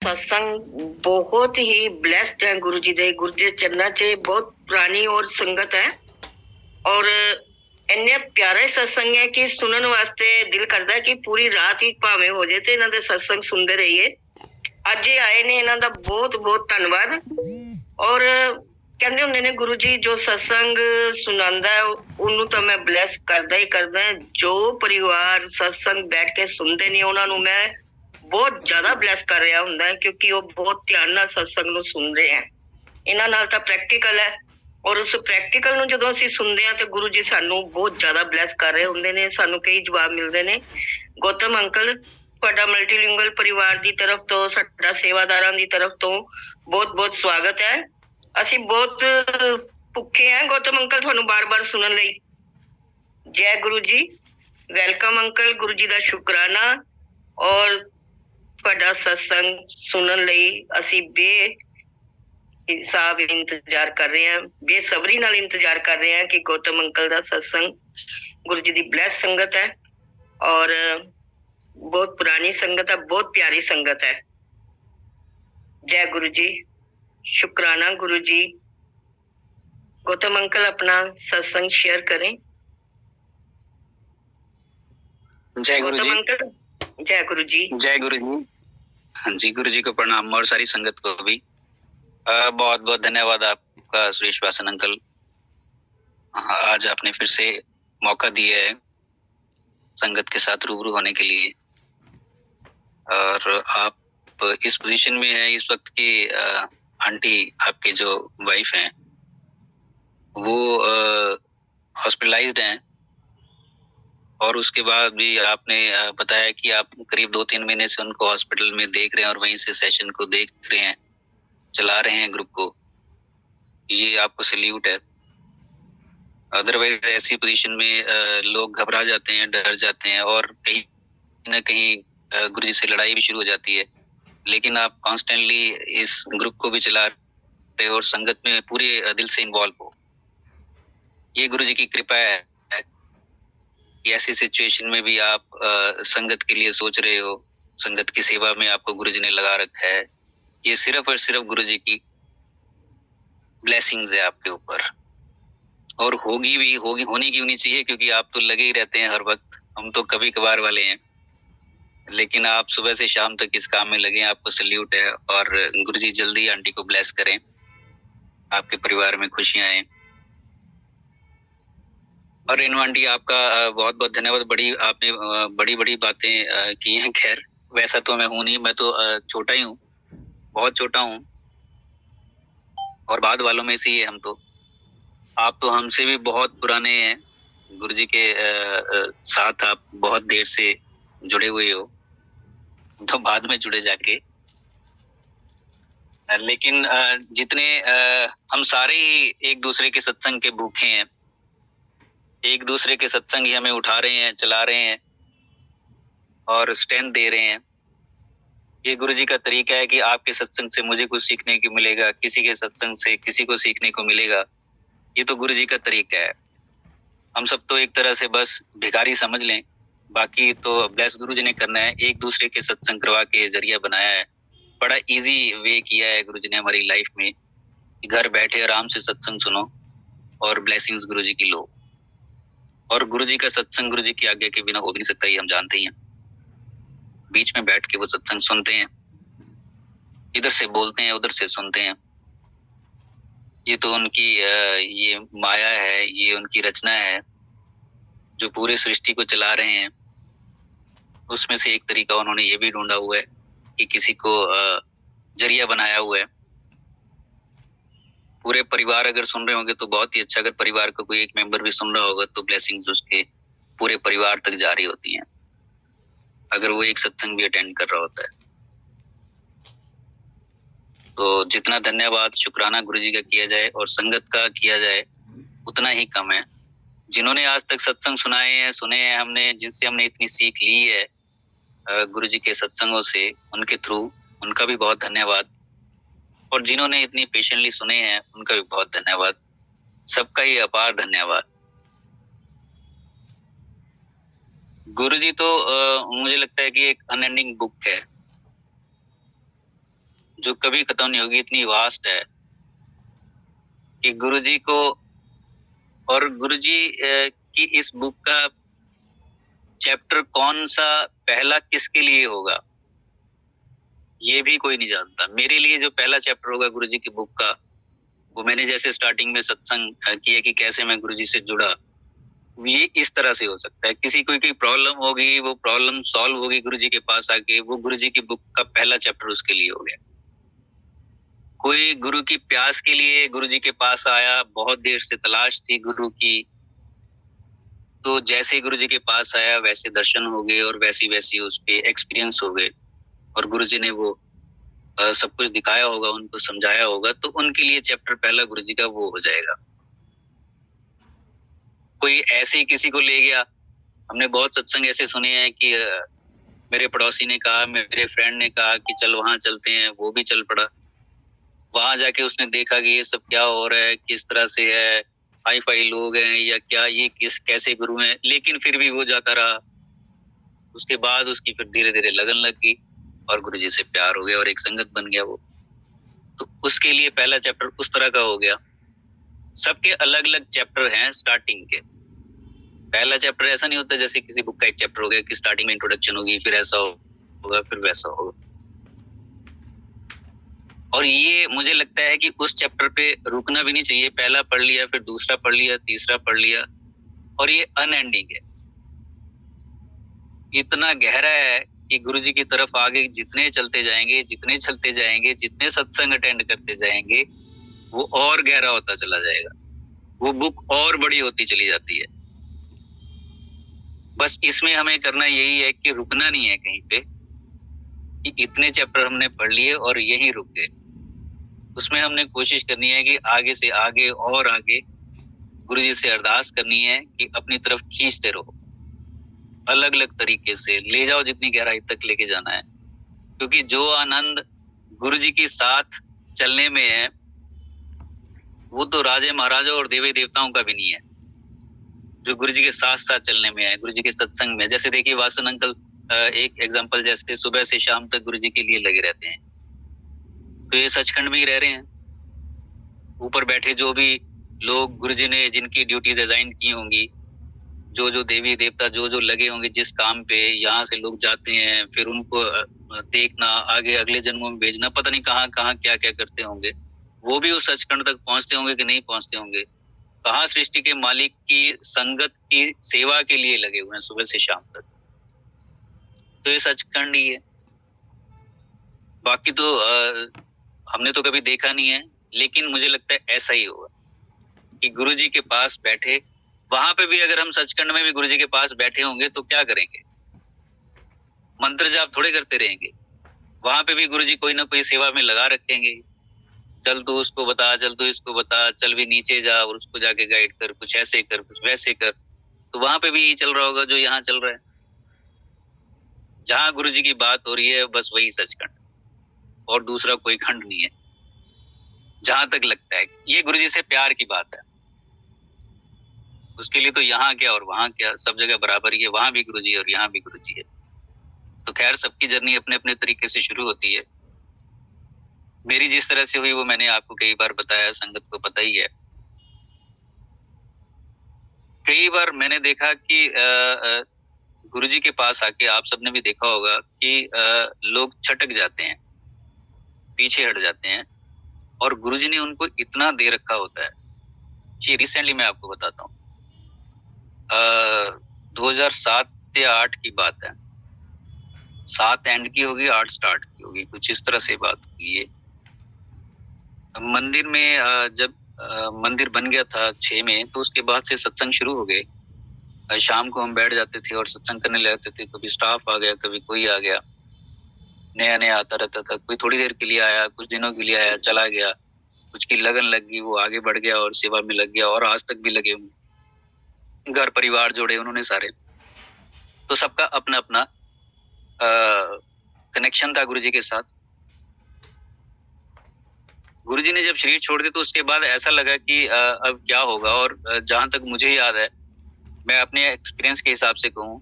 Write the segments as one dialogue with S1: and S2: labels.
S1: सत्संग बहुत ही ब्लेस्ड है गुरु जी ਦੇ ਚਰਨਾਂ 'ਚ ਬਹੁਤ ਪੁਰਾਣੀ ਔਰ ਸੰਗਤ ਹੈ ਔਰ ਇੰਨੇ ਪਿਆਰੇ ਸਤਸੰਗ ਹੈ ਕਿ ਸੁਣਨ ਵਾਸਤੇ ਦਿਲ ਕਰਦਾ ਕਿ ਪੂਰੀ ਰਾਤ ਹੀ ਭਾਵੇਂ ਹੋ ਜਾਏ ਤੇ ਇਹਨਾਂ ਦੇ ਸਤਸੰਗ ਸੁਣਦੇ ਰਹੀਏ। ਅੱਜ ਇਹ ਆਏ ਨੇ, ਇਹਨਾਂ ਦਾ ਬਹੁਤ ਬਹੁਤ ਧੰਨਵਾਦ। ਔਰ ਕਹਿੰਦੇ ਹੁੰਦੇ ਨੇ ਗੁਰੂ ਜੀ ਜੋ ਸਤਸੰਗ ਸੁਣਾਉਂਦਾ ਉਹਨੂੰ ਤਾਂ ਮੈਂ ਬਲੈਸ ਕਰਦਾ ਹੀ ਕਰਦਾ। ਜੋ ਪਰਿਵਾਰ ਸਤਸੰਗ ਬੈਠ ਕੇ ਸੁਣਦੇ ਨੇ ਉਹਨਾਂ ਨੂੰ ਮੈਂ ਬਹੁਤ ਜ਼ਿਆਦਾ ਬਲੈਸ ਕਰ ਰਿਹਾ ਹੁੰਦਾ ਹੈ, ਕਿਉਂਕਿ ਉਹ ਬਹੁਤ ਧਿਆਨ ਨਾਲ ਸਤਸੰਗ ਨੂੰ ਸੁਣਦੇ ਹੈ। ਇਹਨਾਂ ਨਾਲ ਤਾਂ ਪ੍ਰੈਕਟੀਕਲ ਹੈ ਔਰ ਉਸ ਪ੍ਰੈਕਟੀਕਲ ਨੂੰ ਜਦੋਂ ਅਸੀਂ ਸੁਣਦੇ ਹਾਂ ਤੇ ਗੁਰੂ ਜੀ ਸਾਨੂੰ ਬਹੁਤ ਜ਼ਿਆਦਾ ਬਲੈਸ ਕਰ ਰਹੇ ਹੁੰਦੇ ਨੇ। ਸਾਨੂੰ ਕਈ ਜਵਾਬ ਮਿਲਦੇ ਨੇ। ਗੌਤਮ ਅੰਕਲ, ਤੁਹਾਡਾ ਮਲਟੀਲਿੰਗੁਅਲ ਪਰਿਵਾਰ ਦੀ ਤਰਫ ਤੋਂ, ਸਾਡਾ ਸੇਵਾਦਾਰਾਂ ਦੀ ਤਰਫ ਤੋਂ ਬਹੁਤ ਬਹੁਤ ਸਵਾਗਤ ਹੈ। ਅਸੀਂ ਬਹੁਤ ਭੁੱਖੇ ਹਾਂ ਗੌਤਮ ਅੰਕਲ ਤੁਹਾਨੂੰ ਬਾਰ-ਬਾਰ ਸੁਣਨ ਲਈ। ਜੈ ਗੁਰੂ ਜੀ, ਵੈਲਕਮ ਅੰਕਲ। ਗੁਰੂ ਜੀ ਦਾ ਸ਼ੁਕਰਾਨਾ ਔਰ ਤੁਹਾਡਾ ਸਤਸੰਗ ਸੁਣਨ ਲਈ ਅਸੀਂ ਬੇਹਿਸਾਬ ਇੰਤਜ਼ਾਰ ਕਰ ਰਹੇ ਹਾਂ, ਬੇਸਬਰੀ ਨਾਲ ਇੰਤਜ਼ਾਰ ਕਰ ਰਹੇ ਹਾਂ ਕਿ ਗੌਤਮ ਅੰਕਲ ਦਾ ਸਤਸੰਗ। ਗੁਰੂ ਜੀ ਦੀ ਬਲੈਸ ਸੰਗਤ ਹੈ ਔਰ ਬਹੁਤ ਪੁਰਾਣੀ ਸੰਗਤ है, बहुत प्यारी संगत है। जय गुरु जी, शुक्राना गुरु जी। गौतम अंकल अपना सत्संग शेयर करें।
S2: जय गुरु जी।
S1: अंकल, जय गुरु जी।
S2: जय गुरु जी। हाँ जी, गुरु जी को प्रणाम और सारी संगत को भी बहुत बहुत धन्यवाद आपका सुरेश वासन अंकल। आज आपने फिर से मौका दिया है संगत के साथ रूबरू होने के लिए, और आप इस पोजीशन में है इस वक्त की आंटी आपके जो वाइफ हैं वो हॉस्पिटलाइज्ड हैं, और उसके बाद भी आपने बताया कि आप करीब 2-3 महीने से उनको हॉस्पिटल में देख रहे हैं और वहीं से सेशन को देख रहे हैं, चला रहे हैं ग्रुप को। ये आपको सल्यूट है। अदरवाइज ऐसी पोजीशन में लोग घबरा जाते हैं, डर जाते हैं और कहीं न कहीं गुरु जी से लड़ाई भी शुरू हो जाती है। लेकिन आप कॉन्स्टेंटली इस ग्रुप को भी चला रहे हो और संगत में पूरे दिल से इन्वॉल्व हो। ये गुरु जी की कृपा है कि ऐसी सिचुएशन में भी आप संगत के लिए सोच रहे हो, संगत की सेवा में आपको गुरु जी ने लगा रखा है। ये सिर्फ और सिर्फ गुरु जी की ब्लेसिंग्स है आपके ऊपर, और होगी भी, होगी, होनी की होनी चाहिए, क्योंकि आप तो लगे ही रहते हैं हर वक्त। हम तो कभी कभार वाले हैं, लेकिन आप सुबह से शाम तक इस काम में लगे हैं, आपको सल्यूट है। और गुरु जी जल्दी आंटी को ब्लेस करें, आपके परिवार में खुशियां आए। और रेणु आंटी, आपका बहुत बहुत धन्यवाद। आपने बड़ी बड़ी बातें की हैं। खैर, वैसा तो मैं हूं नहीं, मैं तो छोटा ही हूँ, बहुत छोटा हूँ, और बाद वालों में से ही है हम तो। आप तो हमसे भी बहुत पुराने हैं, गुरु जी के साथ आप बहुत देर से जुड़े हुए हो, तो बाद में जुड़े जाके। लेकिन जितने हम सारे ही एक दूसरे के सत्संग के भूखे हैं, एक दूसरे के सत्संग ही हमें उठा रहे हैं, चला रहे हैं और स्ट्रेंथ दे रहे हैं। ये गुरु जी का तरीका है कि आपके सत्संग से मुझे कुछ सीखने को मिलेगा, किसी के सत्संग से किसी को सीखने को मिलेगा। ये तो गुरु जी का तरीका है। हम सब तो एक तरह से बस भिखारी समझ लें, बाकी तो ब्लेस गुरु जी ने करना है। एक दूसरे के सत्संग करवा के जरिया बनाया है, बड़ा इजी वे किया है गुरु जी ने हमारी लाइफ में। घर बैठे आराम से सत्संग सुनो और ब्लेसिंग्स गुरु जी की लो। और गुरु जी का सत्संग गुरु जी की आज्ञा के बिना हो भी नहीं सकता, ये हम जानते ही हैं। बीच में बैठ के वो सत्संग सुनते हैं, इधर से बोलते हैं, उधर से सुनते हैं। ये तो उनकी ये माया है, ये उनकी रचना है जो पूरे सृष्टि को चला रहे हैं। उसमें से एक तरीका उन्होंने ये भी ढूंढा हुआ है कि किसी को जरिया बनाया हुआ है। पूरे परिवार अगर सुन रहे होंगे तो बहुत ही अच्छा, अगर परिवार का कोई एक मेंबर भी सुन रहा होगा तो ब्लेसिंग्स उसके पूरे परिवार तक जारी होती हैं, अगर वो एक सत्संग भी अटेंड कर रहा होता है। तो जितना धन्यवाद शुक्राना गुरु जी का किया जाए और संगत का किया जाए उतना ही कम है। जिन्होंने आज तक सत्संग सुनाए हैं, सुने हैं हमने, जिनसे हमने इतनी सीख ली है गुरु जी के सत्संगों से, उनके थ्रू, उनका भी बहुत धन्यवाद। और जिन्होंने इतनी पेशेंटली सुने हैं उनका भी बहुत धन्यवाद। सबका ही अपार धन्यवाद। गुरु जी तो मुझे लगता है कि एक अनएंडिंग बुक है। जो कभी खत्म नहीं होगी, इतनी वास्ट है कि गुरुजी को और गुरुजी की इस बुक का चैप्टर कौन सा पहला किसके लिए होगा ये भी कोई नहीं जानता। मेरे लिए जो पहला चैप्टर होगा गुरुजी की बुक का, वो मैंने जैसे स्टार्टिंग में सत्संग किया कि कैसे मैं गुरुजी से जुड़ा, ये इस तरह से हो सकता है। किसी कोई प्रॉब्लम होगी, वो प्रॉब्लम सॉल्व होगी गुरुजी के पास आके, वो गुरुजी की बुक का पहला चैप्टर उसके लिए हो गया। कोई गुरु की प्यास के लिए गुरुजी के पास आया, बहुत देर से तलाश थी गुरु की, तो जैसे गुरुजी के पास आया वैसे दर्शन हो गए और वैसी वैसी उसके एक्सपीरियंस हो गए और गुरुजी ने वो सब कुछ दिखाया होगा, उनको समझाया होगा, तो उनके लिए चैप्टर पहला गुरुजी का वो हो जाएगा। कोई ऐसे ही किसी को ले गया, हमने बहुत सत्संग ऐसे सुने हैं कि मेरे पड़ोसी ने कहा, मेरे फ्रेंड ने कहा कि चल वहां चलते हैं, वो भी चल पड़ा। वहां जाके उसने देखा कि ये सब क्या हो रहा है, किस तरह से है, हाई फाई लोग हैं या क्या, ये कैसे गुरु हैं, लेकिन फिर भी वो जाता रहा। उसके बाद उसकी फिर धीरे धीरे लगन लग गई और गुरुजी से प्यार हो गया और एक संगत बन गया वो। तो उसके लिए पहला चैप्टर उस तरह का हो गया। सबके अलग अलग चैप्टर हैं स्टार्टिंग के। पहला चैप्टर ऐसा नहीं होता जैसे किसी बुक का एक चैप्टर हो गया कि स्टार्टिंग में इंट्रोडक्शन होगी, फिर ऐसा होगा, फिर वैसा होगा। और ये मुझे लगता है कि उस चैप्टर पे रुकना भी नहीं चाहिए। पहला पढ़ लिया, फिर दूसरा पढ़ लिया, तीसरा पढ़ लिया, और ये अनएंडिंग है। इतना गहरा है कि गुरुजी की तरफ आगे जितने चलते जाएंगे, जितने चलते जाएंगे, जितने सत्संग अटेंड करते जाएंगे, वो और गहरा होता चला जाएगा, वो बुक और बड़ी होती चली जाती है। बस इसमें हमें करना यही है कि रुकना नहीं है कहीं पे, कि इतने चैप्टर हमने पढ़ लिए और यहीं रुक गए। उसमें हमने कोशिश करनी है कि आगे से आगे और आगे गुरुजी से अरदास करनी है कि अपनी तरफ खींचते रहो, अलग अलग तरीके से ले जाओ, जितनी गहराई तक लेके जाना है। क्योंकि जो आनंद गुरुजी के साथ चलने में है, वो तो राजे महाराजों और देवी देवताओं का भी नहीं है, जो गुरुजी के साथ साथ चलने में है, गुरुजी के सत्संग में। जैसे देखिए वासन अंकल, एक एग्जांपल, जैसे सुबह से शाम तक गुरुजी के लिए लगे रहते हैं, तो ये सचखंड में ही रह रहे हैं। ऊपर बैठे जो भी लोग गुरुजी ने जिनकी ड्यूटीज डिजाइन की होंगी, जो जो देवी देवता जो जो लगे होंगे जिस काम पे, यहाँ से लोग जाते हैं, फिर उनको देखना, आगे अगले जन्मों में भेजना, पता नहीं कहाँ कहाँ क्या क्या करते होंगे। वो भी उस सचखंड तक पहुंचते होंगे कि नहीं पहुंचते होंगे। कहाँ सृष्टि के मालिक की संगत की सेवा के लिए लगे हुए हैं सुबह से शाम तक। तो ये सचखंड ही है। बाकी तो हमने तो कभी देखा नहीं है, लेकिन मुझे लगता है ऐसा ही होगा कि गुरुजी के पास बैठे, वहां पे भी अगर हम सचखंड में भी गुरुजी के पास बैठे होंगे तो क्या करेंगे? मंत्र जाप थोड़े करते रहेंगे। वहां पे भी गुरुजी कोई ना कोई सेवा में लगा रखेंगे। चल तू उसको बता, चल तू इसको बता, चल भी नीचे जा और उसको जाके गाइड कर, कुछ ऐसे कर, कुछ वैसे कर। तो वहां पे भी यही चल रहा होगा जो यहाँ चल रहा है। जहां गुरुजी की बात हो रही है बस वही सचखंड, और दूसरा कोई खंड नहीं है। जहां तक लगता है ये गुरुजी से प्यार की बात है, उसके लिए तो यहाँ क्या और वहां क्या, सब जगह बराबर ही है। वहां भी गुरुजी और यहाँ भी गुरुजी है। तो खैर, सबकी जर्नी अपने अपने तरीके से शुरू होती है। मेरी जिस तरह से हुई वो मैंने आपको कई बार बताया, संगत को पता ही है। कई बार मैंने देखा कि गुरुजी के पास आके, आप सबने भी देखा होगा कि लोग छटक जाते हैं, पीछे हट जाते हैं, और गुरुजी ने उनको इतना दे रखा होता है। ये रिसेंटली मैं आपको बताता हूँ, 2007 या 8 की बात है। 7 एंड की होगी, 8 स्टार्ट की होगी, कुछ इस तरह से बात हुई है। मंदिर में जब मंदिर बन गया था 6 में, तो उसके बाद से सत्संग शुरू हो गए। शाम को हम बैठ जाते थे और सत्संग करने लगते थे। कभी स्टाफ आ गया, कभी कोई आ गया, नया नया आता रहता था। कोई थोड़ी देर के लिए आया, कुछ दिनों के लिए आया, चला गया। कुछ की लगन लग गई, वो आगे बढ़ गया और सेवा में लग गया, और आज तक भी लगे हुए। घर परिवार जोड़े उन्होंने सारे। तो सबका अपना अपना कनेक्शन था गुरुजी के साथ। गुरुजी ने जब शरीर छोड़ दिया तो उसके बाद ऐसा लगा कि अब क्या होगा। और जहां तक मुझे याद है, मैं अपने एक्सपीरियंस के हिसाब से कहूँ,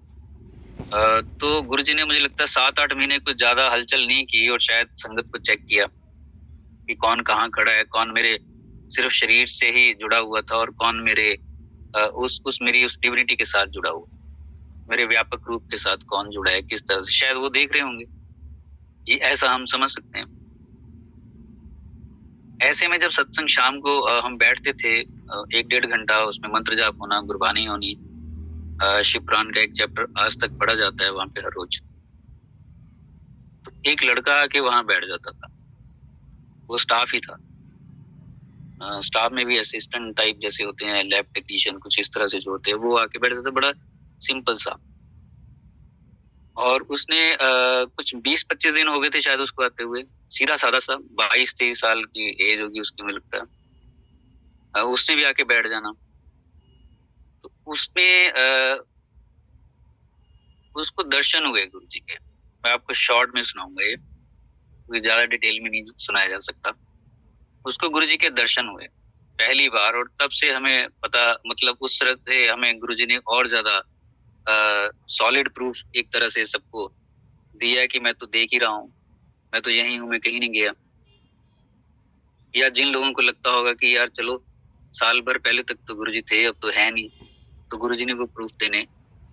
S2: तो गुरुजी ने मुझे लगता है 7-8 महीने कुछ ज्यादा हलचल नहीं की और शायद संगत को चेक किया। कि कौन कहाँ खड़ा है, कौन मेरे सिर्फ शरीर से ही जुड़ा हुआ था और कौन मेरे उस मेरी उस डिविनिटी के साथ जुड़ा हुआ, मेरे व्यापक रूप के साथ कौन जुड़ा है, किस तरह से, शायद वो देख रहे होंगे। ये ऐसा हम समझ सकते हैं। ऐसे में जब सत्संग शाम को हम बैठते थे, 1-1.5 घंटा उसमें मंत्र जाप होना, गुरबानी होनी, शिव पुराण का एक चैप्टर आज तक पढ़ा जाता है वहाँ पे हर रोज। तो एक लड़का आके वहाँ बैठ जाता था, वो स्टाफ ही था। स्टाफ में भी असिस्टेंट टाइप जैसे होते हैं, लैब टेक्नीशियन कुछ इस तरह से जो होते हैं, वो आके बैठ जाता था, बड़ा सिंपल सा। और उसने कुछ 20-25 दिन हो गए थे शायद उसको आते हुए, सीधा साधा सा, 22-23 साल की एज होगी उसकी मुझे लगता है। उसने भी आके बैठ जाना। तो उसमें उसको दर्शन हुए गुरु जी के। मैं आपको शॉर्ट में सुनाऊंगा ये, क्योंकि ज्यादा डिटेल में नहीं सुनाया जा सकता। उसको गुरु जी के दर्शन हुए पहली बार, और तब से हमें पता, मतलब उस तरह से हमें गुरु जी ने और ज्यादा सॉलिड प्रूफ एक तरह से सबको दिया कि मैं तो देख ही रहा हूँ, मैं तो यहीं हूँ, मैं कहीं नहीं गया। या जिन लोगों को लगता होगा कि यार चलो साल भर पहले तक तो गुरु जी थे, अब तो है नहीं, तो गुरु जी ने वो प्रूफ देने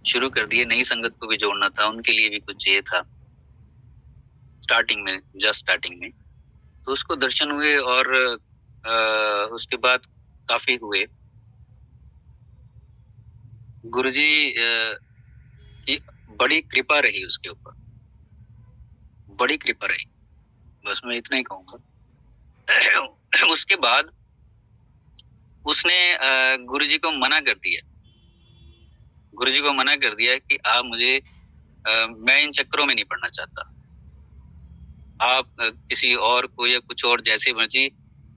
S2: शुरू कर दिए। नई संगत को भी जोड़ना था, उनके लिए भी कुछ ये था स्टार्टिंग में, जस्ट स्टार्टिंग में। तो उसको दर्शन हुए और उसके बाद काफी हुए। गुरुजी की बड़ी कृपा रही उसके ऊपर, बड़ी कृपा रही, बस मैं इतना ही कहूंगा। उसके बाद उसने गुरुजी को मना कर दिया, गुरुजी को मना कर दिया कि आप मुझे मैं इन चक्करों में नहीं पड़ना चाहता, आप किसी और को या कुछ और जैसे मर्जी,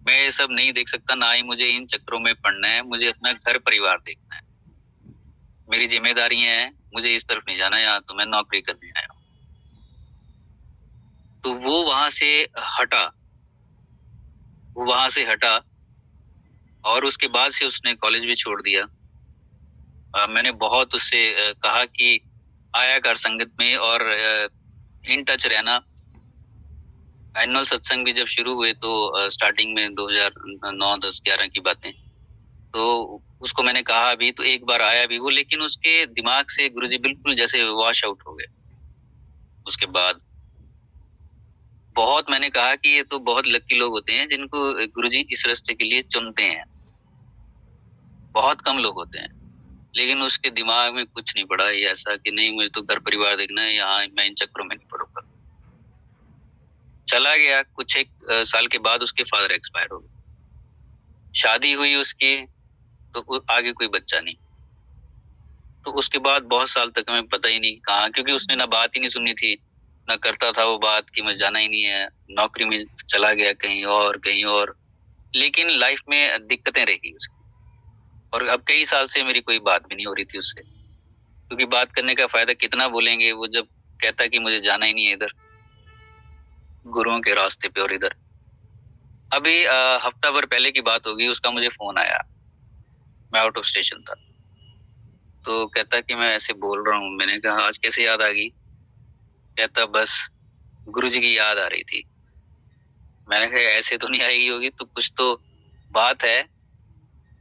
S2: मैं ये सब नहीं देख सकता, ना ही मुझे इन चक्करों में पड़ना है, मुझे अपना घर परिवार देखना है, मेरी जिम्मेदारियां हैं, मुझे इस तरफ नहीं जाना, यहाँ तो मैं नौकरी करने आया हूँ। तो वो वहां से हटा, वो वहां से हटा और उसके बाद से उसने कॉलेज भी छोड़ दिया। मैंने बहुत उससे कहा कि आया कर संगत में और इन टच रहना। एनुअल सत्संग भी जब शुरू हुए तो स्टार्टिंग में 2009, 10, 11 की बातें, तो उसको मैंने कहा भी, तो एक बार आया भी वो, लेकिन उसके दिमाग से गुरुजी बिल्कुल जैसे वॉश आउट हो गए। उसके बाद बहुत मैंने कहा कि ये तो बहुत लकी लोग होते हैं जिनको गुरुजी इस रास्ते के लिए चुनते हैं, बहुत कम लोग होते हैं। लेकिन उसके दिमाग में कुछ नहीं पड़ा ये ऐसा कि नहीं मुझे तो घर परिवार देखना है, यहाँ मैं इन चक्करों में नहीं पड़ूंगा। चला गया। कुछ एक साल के बाद उसके फादर एक्सपायर हो गए, शादी हुई उसकी, तो आगे कोई बच्चा नहीं। तो उसके बाद बहुत साल तक हमें पता ही नहीं कहाँ, क्योंकि उसने ना बात ही नहीं सुनी थी, ना करता था वो बात कि मुझे जाना ही नहीं है, नौकरी में चला गया कहीं और कहीं और। लेकिन लाइफ में दिक्कतें रही उसकी, और अब कई साल से मेरी कोई बात भी नहीं हो रही थी उससे, क्योंकि बात करने का फायदा कितना बोलेंगे, वो जब कहता कि मुझे जाना ही नहीं है इधर गुरुओं के रास्ते पे। और इधर अभी हफ्ता भर पहले की बात होगी, उसका मुझे फोन आया, मैं आउट ऑफ स्टेशन था, तो कहता कि मैं ऐसे बोल रहा हूँ। मैंने कहा आज कैसे याद आ गई? कहता बस गुरुजी की याद आ रही थी। मैंने कहा ऐसे तो नहीं आएगी होगी, तो कुछ तो बात है।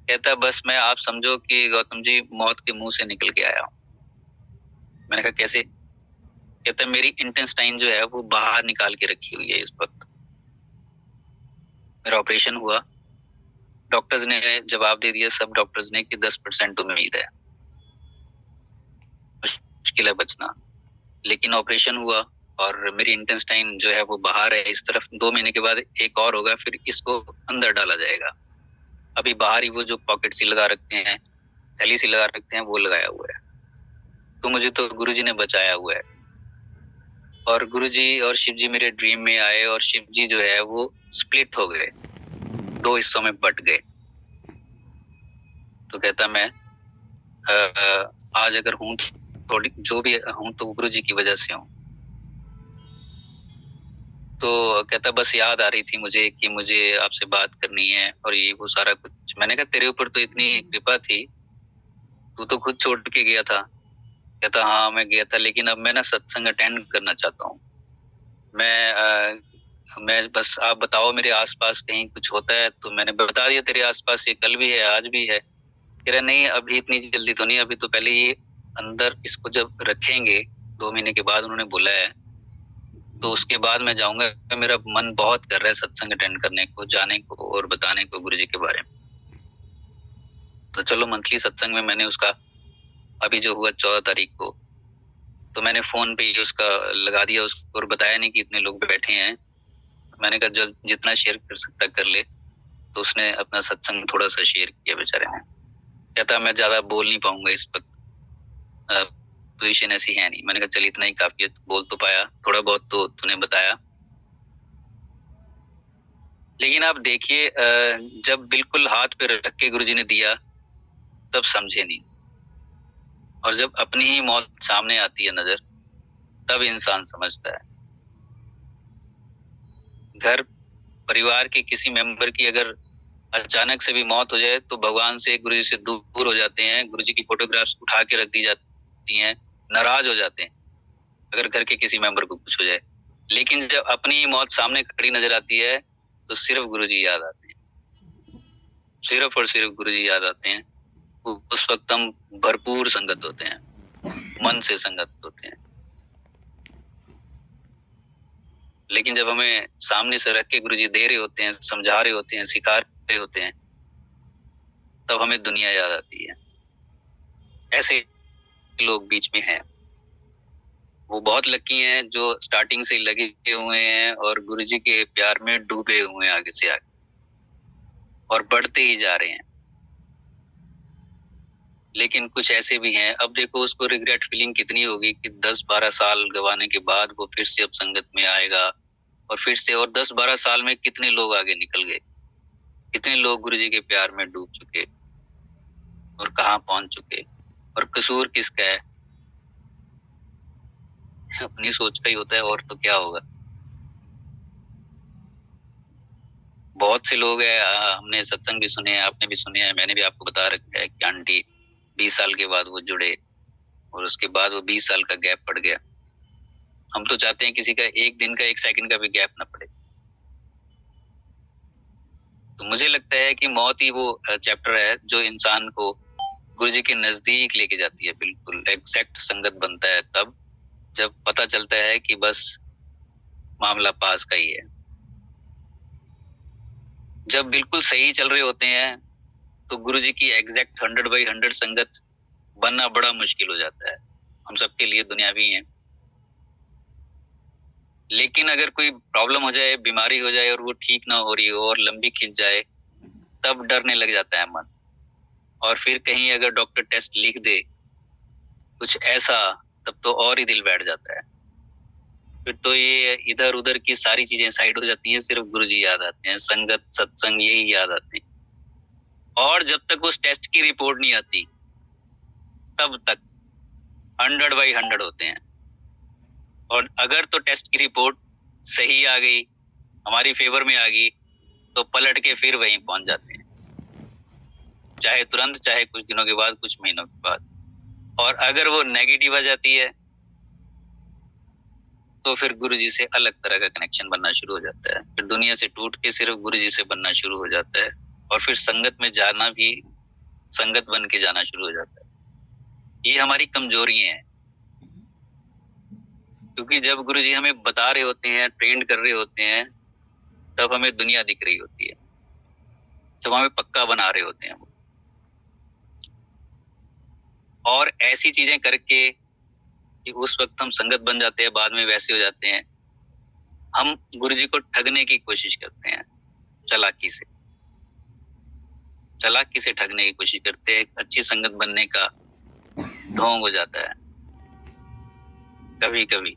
S2: कहता बस मैं, आप समझो कि गौतम जी मौत के मुंह से निकल के आया हूँ। मैंने कहा कैसे? कहता मेरी इंटेस्टाइन जो है वो बाहर निकाल के रखी हुई है इस वक्त। मेरा ऑपरेशन हुआ, डॉक्टर्स ने जवाब दे दिया, सब डॉक्टर्स ने कि 10% उम्मीद है, मुश्किल है बचना। लेकिन ऑपरेशन हुआ और मेरी इंटेस्टाइन जो है वो बाहर है इस तरफ। 2 महीने के बाद एक और होगा, फिर इसको अंदर डाला जाएगा। अभी बाहर ही वो जो पॉकेट सी लगा रखते हैं, थैली सी लगा रखते हैं, वो लगाया हुआ है। तो मुझे तो गुरुजी ने बचाया हुआ है। और गुरुजी और शिव जी मेरे ड्रीम में आए, और शिव जी जो है वो स्प्लिट हो गए, 2 हिस्सों में बट गए। तो कहता मैं आज अगर हूँ, थोड़ी जो भी हूँ तो गुरुजी की वजह से हूँ। तो कहता बस याद आ रही थी मुझे कि मुझे आपसे बात करनी है और ये वो सारा कुछ। मैंने कहा तेरे ऊपर तो इतनी कृपा थी, तू तो खुद छोड़ के गया था। कहता हाँ मैं गया था, लेकिन अब मैं ना सत्संग अटेंड करना चाहता हूँ। मैं मैं बस आप बताओ मेरे आसपास कहीं कुछ होता है, तो मैंने बता दिया तेरे आसपास ये कल भी है आज भी है। कह रहा नहीं अभी इतनी जल्दी तो नहीं, अभी तो पहले ये अंदर इसको जब रखेंगे 2 महीने के बाद उन्होंने बोला है, तो उसके बाद मैं जाऊंगा। मेरा मन बहुत कर रहा है सत्संग अटेंड करने को, जाने को और बताने को गुरुजी के बारे में। तो चलो मंथली सत्संग में मैंने उसका अभी जो हुआ 14 तारीख को, तो मैंने फोन पे ही उसका लगा दिया उसको और बताया नहीं कि इतने लोग बैठे हैं। मैंने कहा जल्द जितना शेयर कर सकता कर ले। तो उसने अपना सत्संग थोड़ा सा शेयर किया बेचारे ने। कहता मैं ज्यादा बोल नहीं पाऊंगा इस वक्त, पोजीशन ऐसी है नहीं। मैंने कहा चल इतना ही काफी है, बोल तो पाया थोड़ा बहुत तो तूने बताया। लेकिन आप देखिए जब बिल्कुल हाथ पे रख के गुरुजी ने दिया तब समझे नहीं, और जब अपनी ही मौत सामने आती है नजर तब इंसान समझता है। घर परिवार के किसी मेंबर की अगर अचानक से भी मौत हो जाए तो भगवान से गुरुजी से दूर हो जाते हैं, गुरुजी की फोटोग्राफ्स उठा के रख दी जाती हैं, नाराज हो जाते हैं अगर घर के किसी मेंबर को कुछ हो जाए। लेकिन जब अपनी मौत सामने खड़ी नजर आती है तो सिर्फ गुरुजी याद आते हैं, सिर्फ और सिर्फ गुरुजी याद आते हैं। उस वक्त हम भरपूर संगत होते हैं, मन से संगत होते हैं। लेकिन जब हमें सामने से रख के गुरुजी दे रहे होते हैं, समझा रहे होते हैं, सिखा रहे होते हैं, तब हमें दुनिया याद आती है। ऐसे लोग बीच में हैं, वो बहुत लकी हैं जो स्टार्टिंग से लगे हुए हैं और गुरुजी के प्यार में डूबे हुए हैं आगे से आगे, और बढ़ते ही जा रहे हैं। लेकिन कुछ ऐसे भी हैं, अब देखो उसको रिग्रेट फीलिंग कितनी होगी कि 10-12 साल गवाने के बाद वो फिर से अब संगत में आएगा, और फिर से, और 10-12 साल में कितने लोग आगे निकल गए, कितने लोग गुरुजी के प्यार में डूब चुके और कहाँ पहुंच चुके। और कसूर किसका है? अपनी सोच का ही होता है, और तो क्या होगा। बहुत से लोग हैं, हमने सत्संग भी सुने हैं, आपने भी सुने हैं, मैंने भी आपको बता रखा है कि आंटी 20 साल के बाद वो जुड़े और उसके बाद वो 20 साल का गैप पड़ गया। हम तो चाहते हैं किसी का एक दिन का 1 सेकंड का भी गैप ना पड़े। तो मुझे लगता है कि मौत ही वो चैप्टर है जो इंसान को गुरुजी के नजदीक लेके जाती है। बिल्कुल एग्जैक्ट संगत बनता है तब जब पता चलता है कि बस मामला पास का ही है। जब बिल्कुल सही चल रहे होते हैं तो गुरुजी की एग्जैक्ट 100/100 संगत बनना बड़ा मुश्किल हो जाता है। हम सबके लिए दुनियावी हैं। लेकिन अगर कोई प्रॉब्लम हो जाए, बीमारी हो जाए और वो ठीक ना हो रही हो और लंबी खिंच जाए, तब डरने लग जाता है मन। और फिर कहीं अगर डॉक्टर टेस्ट लिख दे कुछ ऐसा, तब तो और ही दिल बैठ जाता है। फिर तो ये इधर उधर की सारी चीजें साइड हो जाती हैं, सिर्फ गुरुजी याद आते हैं, संगत सत्संग यही याद आते हैं। और जब तक उस टेस्ट की रिपोर्ट नहीं आती तब तक 100/100 होते हैं। और अगर तो टेस्ट की रिपोर्ट सही आ गई, हमारी फेवर में आ गई, तो पलट के फिर वहीं पहुंच जाते हैं, चाहे तुरंत, चाहे कुछ दिनों के बाद, कुछ महीनों के बाद। और अगर वो नेगेटिव आ जाती है तो फिर गुरुजी से अलग तरह का कनेक्शन बनना शुरू हो जाता है। फिर दुनिया से टूट के सिर्फ गुरुजी से बनना शुरू हो जाता है, और फिर संगत में जाना भी संगत बन के जाना शुरू हो जाता है। ये हमारी कमजोरियां हैं, क्योंकि जब गुरुजी हमें बता रहे होते हैं, ट्रेंड कर रहे होते हैं, तब हमें दुनिया दिख रही होती है, जब हमें पक्का बना रहे होते हैं वो। और ऐसी चीजें करके कि उस वक्त हम संगत बन जाते हैं, बाद में वैसे हो जाते हैं। हम गुरुजी को ठगने की कोशिश करते हैं, चालाकी से ठगने की कोशिश करते हैं। अच्छी संगत बनने का ढोंग हो जाता है कभी कभी।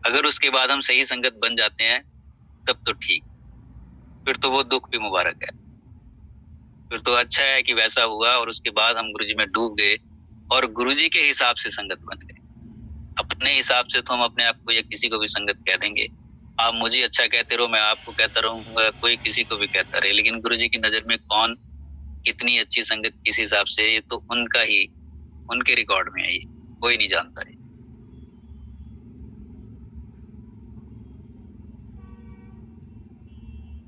S2: अगर उसके बाद हम सही संगत बन जाते हैं तब तो ठीक, फिर तो वो दुख भी मुबारक है। फिर तो अच्छा है कि वैसा हुआ और उसके बाद हम गुरुजी में डूब गए और गुरुजी के हिसाब से संगत बन गए। अपने हिसाब से तो हम अपने आप को या किसी को भी संगत कह देंगे। आप मुझे अच्छा कहते रहो, मैं आपको कहता रहूंगा, कोई किसी को भी कहता रहे, लेकिन गुरुजी की नजर में कौन कितनी अच्छी संगत किस हिसाब से, ये तो उनका ही, उनके रिकॉर्ड में है, ये कोई नहीं जानता है।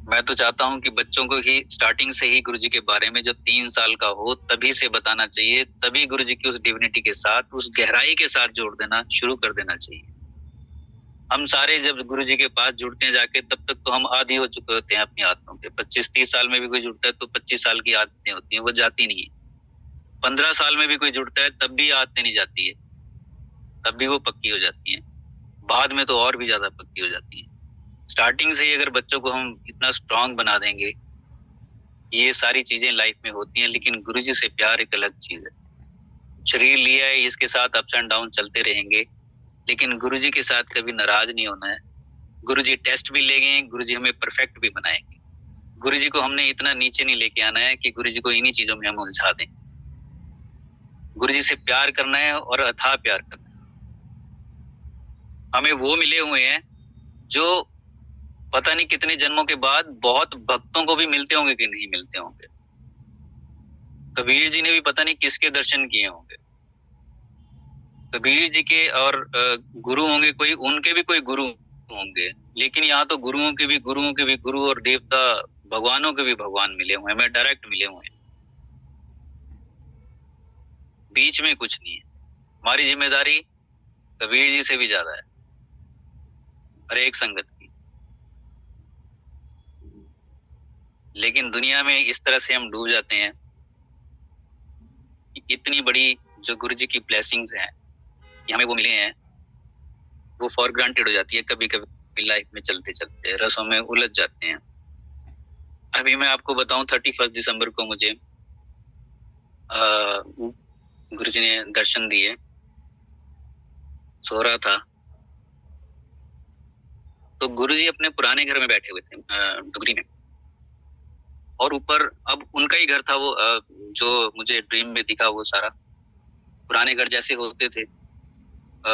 S2: मैं तो चाहता हूँ कि बच्चों को ही स्टार्टिंग से ही गुरुजी के बारे में जब 3 साल का हो तभी से बताना चाहिए, तभी गुरुजी की उस डिविनिटी के साथ, उस गहराई के साथ जोड़ देना शुरू कर देना चाहिए। हम सारे जब गुरुजी के पास जुड़ते हैं जाके, तब तक तो हम आदी हो चुके होते हैं अपनी आदतों के। 25-30 साल में भी कोई जुड़ता है तो 25 साल की आदतें होती हैं, वो जाती नहीं है। 15 साल में भी कोई जुड़ता है तब भी आदतें नहीं जाती है, तब भी वो पक्की हो जाती हैं। बाद में तो और भी ज्यादा पक्की हो जाती हैं। स्टार्टिंग से ही अगर बच्चों को हम इतना स्ट्रांग बना देंगे, ये सारी चीजें लाइफ में होती हैं, लेकिन गुरुजी से प्यार एक अलग चीज है। शरीर लिया है, इसके साथ अप्स एंड डाउन चलते रहेंगे, लेकिन गुरुजी के साथ कभी नाराज नहीं होना है। गुरुजी टेस्ट भी लेंगे, गुरुजी हमें परफेक्ट भी बनाएंगे। गुरुजी को हमने इतना नीचे नहीं लेके आना है कि गुरुजी को इन्हीं चीजों में हम उलझा दें। गुरुजी से प्यार करना है और अथाह प्यार करना है। हमें वो मिले हुए हैं जो पता नहीं कितने जन्मों के बाद बहुत भक्तों को भी मिलते होंगे कि नहीं मिलते होंगे। कबीर जी ने भी पता नहीं किसके दर्शन किए होंगे। कबीर जी के और गुरु होंगे कोई, उनके भी कोई गुरु होंगे, लेकिन यहाँ तो गुरुओं के भी गुरु और देवता भगवानों के भी भगवान मिले हुए हैं, मैं डायरेक्ट मिले हुए हैं। बीच में कुछ नहीं है। हमारी जिम्मेदारी कबीर जी से भी ज्यादा है हर एक संगत की। लेकिन दुनिया में इस तरह से हम डूब जाते हैं कि इतनी बड़ी जो गुरु जी की ब्लेसिंग्स हैं, हमें वो मिले हैं, वो फॉर ग्रांटेड हो जाती है। कभी कभी लाइफ में चलते चलते रसों में उलझ जाते हैं। अभी मैं आपको बताऊं, 31 दिसंबर को मुझे गुरु जी ने दर्शन दिए। सो रहा था तो गुरु जी अपने पुराने घर में बैठे हुए थे डुगरी में, और ऊपर अब उनका ही घर था वो, जो मुझे ड्रीम में दिखा वो सारा पुराने घर जैसे होते थे।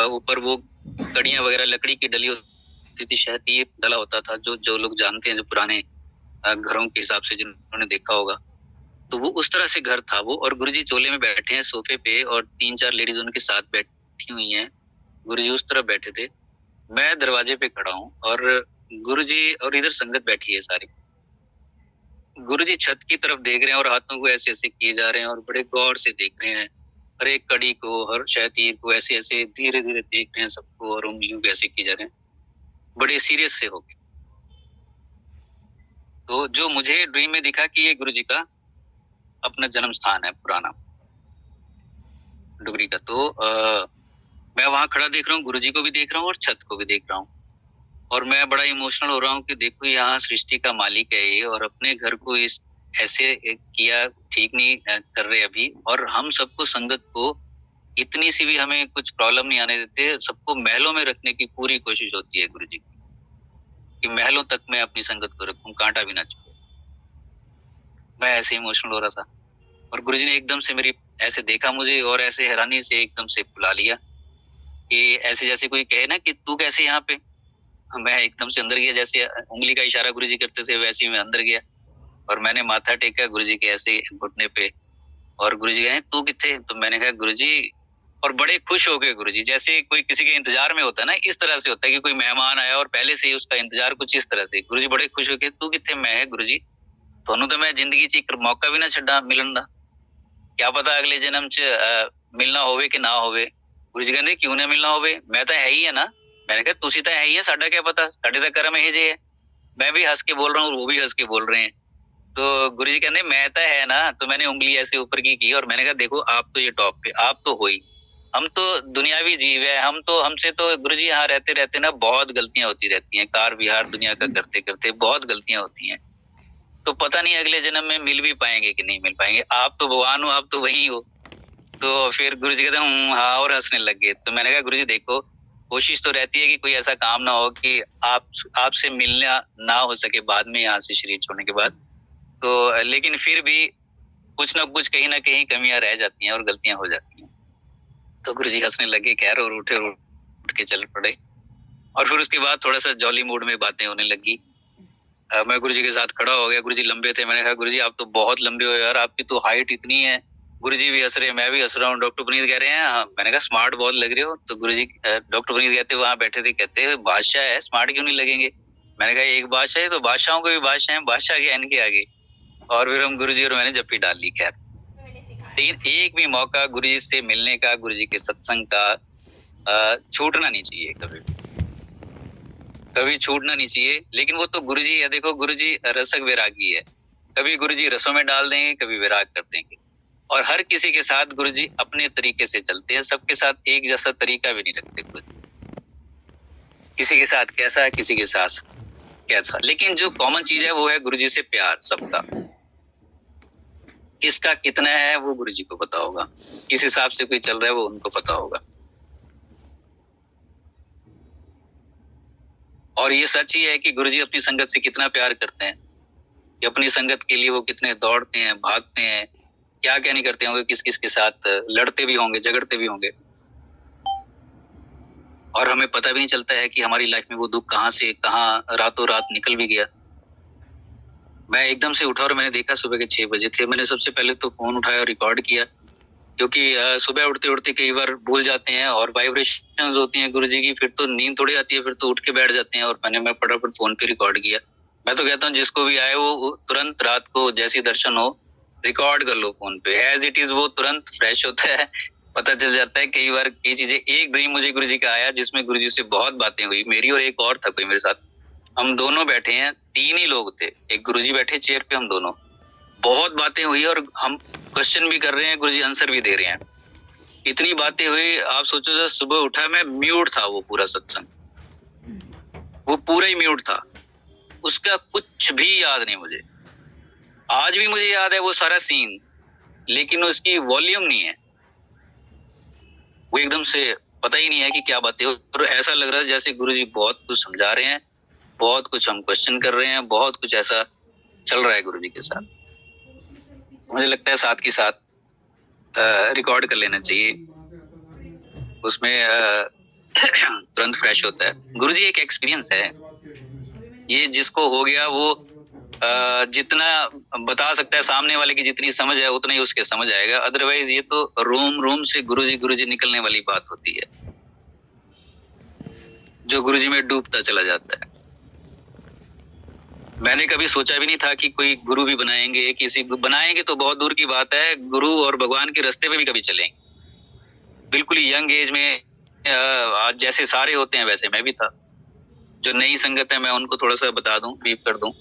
S2: ऊपर वो कड़ियां वगैरह लकड़ी की डली होती थी, शहतीर डला होता था, जो लोग जानते हैं, जो पुराने घरों के हिसाब से जिन्होंने देखा होगा, तो वो उस तरह से घर था वो। और गुरुजी चोले में बैठे हैं सोफे पे, और 3-4 लेडीज उनके साथ बैठी हुई हैं। गुरुजी उस तरफ बैठे थे, मैं दरवाजे पे खड़ा हूँ, और गुरुजी और इधर संगत बैठी है सारी। गुरुजी छत की तरफ देख रहे हैं और हाथों को ऐसे ऐसे किए जा रहे हैं, और बड़े गौर से देख रहे हैं हर एक कड़ी को, हर शहतीर को, ऐसे ऐसे धीरे धीरे देख रहे हैं सबको, और उंगलियों को ऐसे किए जा रहे हैं, बड़े सीरियस से होके। तो जो मुझे ड्रीम में दिखा कि ये गुरुजी का अपना जन्म स्थान है पुराना डुगरी का। तो मैं वहां खड़ा देख रहा हूँ, गुरुजी को भी देख रहा हूँ और छत को भी देख रहा हूँ, और मैं बड़ा इमोशनल हो रहा हूँ कि देखो यहाँ सृष्टि का मालिक है ये, और अपने घर को इस ऐसे किया ठीक नहीं कर रहे अभी। और हम सबको, संगत को इतनी सी भी हमें कुछ प्रॉब्लम नहीं आने देते, सबको महलों में रखने की पूरी कोशिश होती है गुरुजी की, कि महलों तक मैं अपनी संगत को रखूं, कांटा भी ना चुके। मैं ऐसे इमोशनल हो रहा था, और गुरुजी ने एकदम से मेरी ऐसे देखा मुझे, और ऐसे हैरानी से एकदम से बुला लिया, कि ऐसे जैसे कोई कहे ना कि तू कैसे यहाँ पे। मैं एकदम से अंदर गया, जैसे उंगली का इशारा गुरुजी करते थे वैसे ही मैं अंदर गया, और मैंने माथा टेका गुरुजी के ऐसे घुटने पे, और गुरुजी कहे तू किथे, तो मैंने कहा गुरुजी, और बड़े खुश हो गए गुरुजी, जैसे कोई किसी के इंतजार में होता है ना, इस तरह से होता है कि कोई मेहमान आया और पहले से ही उसका इंतजार, कुछ इस तरह से। गुरुजी बड़े खुश हो गए, तू किथे, मैं है गुरुजी, ਤੁਹਾਨੂੰ तो मैं जिंदगी च एक मौका भी ना छड्डा मिलन दा, क्या पता अगले जन्म च मिलना होवे कि ना होवे। गुरुजी कहंदे क्यों ना मिलना होवे, मैं तो है ही है ना। मैंने कहा तुसी तो है ही है, साडा क्या पता, साडे तो कर्म ये जे है। मैं भी हंस के बोल रहा हूँ और वो भी हंस के बोल रहे हैं। तो गुरुजी कहते मैं तो है ना, तो मैंने उंगली ऐसे ऊपर की, और मैंने कहा देखो आप तो ये टॉप पे, आप तो हो ही, हम तो दुनियावी जीव है, हमसे तो गुरुजी यहाँ रहते रहते ना बहुत गलतियां होती रहती हैं, कार विहार दुनिया का करते करते बहुत गलतियां होती हैं, तो पता नहीं अगले जन्म में मिल भी पाएंगे कि नहीं मिल पाएंगे। आप तो भगवान हो, आप तो वही हो। तो फिर गुरुजी कहते हाँ, और हंसने लग गए। तो मैंने कहा गुरुजी देखो, कोशिश तो रहती है कि कोई ऐसा काम ना हो कि आपसे मिलना ना हो सके बाद में, यहाँ से शरीर छोड़ने के बाद। तो लेकिन फिर भी कुछ ना कुछ कहीं ना कहीं कमियां रह जाती हैं और गलतियां हो जाती हैं। तो गुरुजी हंसने लगे, खैर, और उठ के चल पड़े। और फिर उसके बाद थोड़ा सा जॉली मूड में बातें होने लगी। मैं गुरुजी के साथ खड़ा हो गया। गुरुजी लंबे थे, मैंने कहा गुरुजी आप तो बहुत लंबे हो यार, आपकी तो हाइट इतनी है। गुरुजी भी हंस रहे, मैं भी हंस रहा हूँ। डॉक्टर पुनीत कह रहे हैं हाँ। मैंने कहा स्मार्ट बहुत लग रहे हो। तो गुरुजी, डॉक्टर पुनीत कहते वहां बैठे थे, कहते बादशाह है, स्मार्ट क्यों नहीं लगेंगे। मैंने कहा एक बादशाह है तो बादशाहों को भी बादशाह है, बादशाह के इनके आगे। और फिर हम गुरुजी और मैंने जप्पी डाल ली। खैर, लेकिन एक भी मौका गुरुजी से मिलने का, गुरुजी के सत्संग का छूटना नहीं चाहिए, कभी छूटना नहीं चाहिए। लेकिन वो तो गुरुजी है, देखो गुरुजी रसक वैरागी है, कभी गुरुजी रसों में डाल देंगे, कभी वैराग कर देंगे। और हर किसी के साथ गुरुजी अपने तरीके से चलते हैं, सबके साथ एक जैसा तरीका भी नहीं रखते गुरुजी। किसी के साथ कैसा, किसी के साथ कैसा, लेकिन जो कॉमन चीज है वो है गुरुजी से प्यार सबका। किसका कितना है वो गुरुजी को पता होगा, किस हिसाब से कोई चल रहा है वो उनको पता होगा। और ये सच ही है कि गुरुजी अपनी संगत से कितना प्यार करते हैं, कि अपनी संगत के लिए वो कितने दौड़ते हैं, भागते हैं, क्या क्या नहीं करते होंगे, किस किस के साथ लड़ते भी होंगे, झगड़ते भी होंगे। और हमें पता भी नहीं चलता है कि हमारी लाइफ में वो दुख कहाँ से कहाँ रातों रात निकल भी गया। मैं एकदम से उठा और मैंने देखा सुबह के 6 बजे थे। मैंने सबसे पहले तो फोन उठाया और रिकॉर्ड किया, क्योंकि सुबह उठते उठते कई बार भूल जाते हैं और वाइब्रेशंस होती हैं गुरुजी की, फिर तो नींद थोड़ी आती है, फिर तो उठ के बैठ जाते हैं। और मैं फटाफट फोन पे रिकॉर्ड किया। मैं तो कहता हूँ जिसको भी आए वो तुरंत रात को जैसे दर्शन हो रिकॉर्ड कर लो फोन पे, एज इट इज, वो तुरंत फ्रेश होता है, पता चल जाता है। कई बार कई चीजें, एक ड्रीम मुझे गुरुजी का आया जिसमें गुरुजी से बहुत बातें हुई मेरी, और एक और था कोई मेरे साथ, हम दोनों बैठे हैं, 3 ही लोग थे, एक गुरुजी बैठे चेयर पे, हम दोनों, बहुत बातें हुई और हम क्वेश्चन भी कर रहे हैं, गुरुजी आंसर भी दे रहे हैं। इतनी बातें हुई, आप सोचो जब सुबह उठा मैं म्यूट था, वो पूरा सत्संग, वो पूरा ही म्यूट था, उसका कुछ भी याद नहीं मुझे। आज भी मुझे याद है वो सारा सीन, लेकिन उसकी वॉल्यूम नहीं है, वो एकदम से पता ही नहीं है कि क्या बातें हो। और ऐसा लग रहा है जैसे गुरुजी बहुत कुछ समझा रहे हैं, बहुत कुछ हम क्वेश्चन कर रहे हैं, बहुत कुछ ऐसा चल रहा है गुरुजी के साथ। मुझे लगता है साथ के साथ रिकॉर्ड कर लेना चाहिए, उसमें तुरंत फ्रेश होता है। गुरुजी एक एक्सपीरियंस है, ये जिसको हो गया वो जितना बता सकता है, सामने वाले की जितनी समझ है उतना ही उसके समझ आएगा। अदरवाइज ये तो रोम से गुरुजी निकलने वाली बात होती है, जो गुरुजी में डूबता चला जाता है। मैंने कभी सोचा भी नहीं था कि कोई गुरु भी बनाएंगे, किसी बनाएंगे तो बहुत दूर की बात है, गुरु और भगवान के रास्ते पे भी कभी चलेंगे। बिल्कुल ही यंग एज में आज जैसे सारे होते हैं वैसे मैं भी था। जो नई संगत है मैं उनको थोड़ा सा बता दूं, ब्रीफ कर दूं,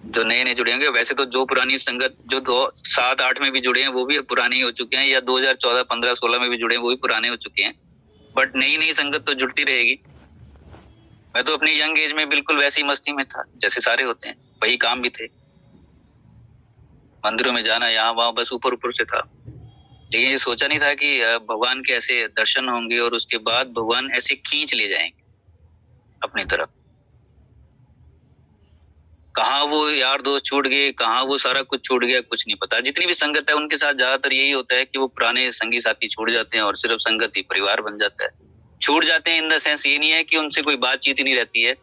S2: जो नए जुड़े होंगे, वैसे तो जो पुरानी संगत जो 7-8 में भी जुड़े हैं वो भी पुराने हो चुके हैं, या 2014, 15, 16 में भी जुड़े हैं वो भी पुराने हो चुके हैं। बट नई संगत तो जुड़ती रहेगी। मैं तो अपनी यंग एज में बिल्कुल वैसी मस्ती में था जैसे सारे होते हैं, वही काम भी थे, मंदिरों में जाना, यहाँ वहां, बस ऊपर से था। लेकिन ये सोचा नहीं था कि भगवान के ऐसे दर्शन होंगे और उसके बाद भगवान ऐसे खींच ले जाएंगे अपनी तरफ। कहाँ वो यार दोस्त छूट गए, कहाँ वो सारा कुछ छूट गया, कुछ नहीं पता। जितनी भी संगत है उनके साथ ज्यादातर यही होता है कि वो पुराने संगी साथी छूट जाते हैं और सिर्फ संगत ही परिवार बन जाता है। छूट जाते हैं इन द सेंस ये नहीं है कि उनसे कोई बातचीत ही नहीं रहती है,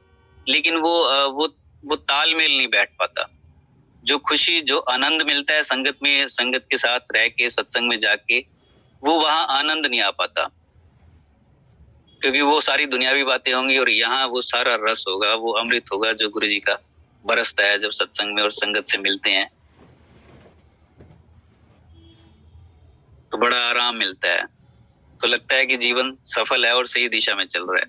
S2: लेकिन वो तालमेल नहीं बैठ पाता। जो खुशी, जो आनंद मिलता है संगत में, संगत के साथ रह के, सत्संग में जाके, वो वहां आनंद नहीं आ पाता, क्योंकि वो सारी दुनियावी बातें होंगी और यहाँ वो सारा रस होगा, वो अमृत होगा जो गुरुजी का बरसता है जब सत्संग में और संगत से मिलते हैं, तो बड़ा आराम मिलता है। तो लगता है कि जीवन सफल है और सही दिशा में चल रहा है।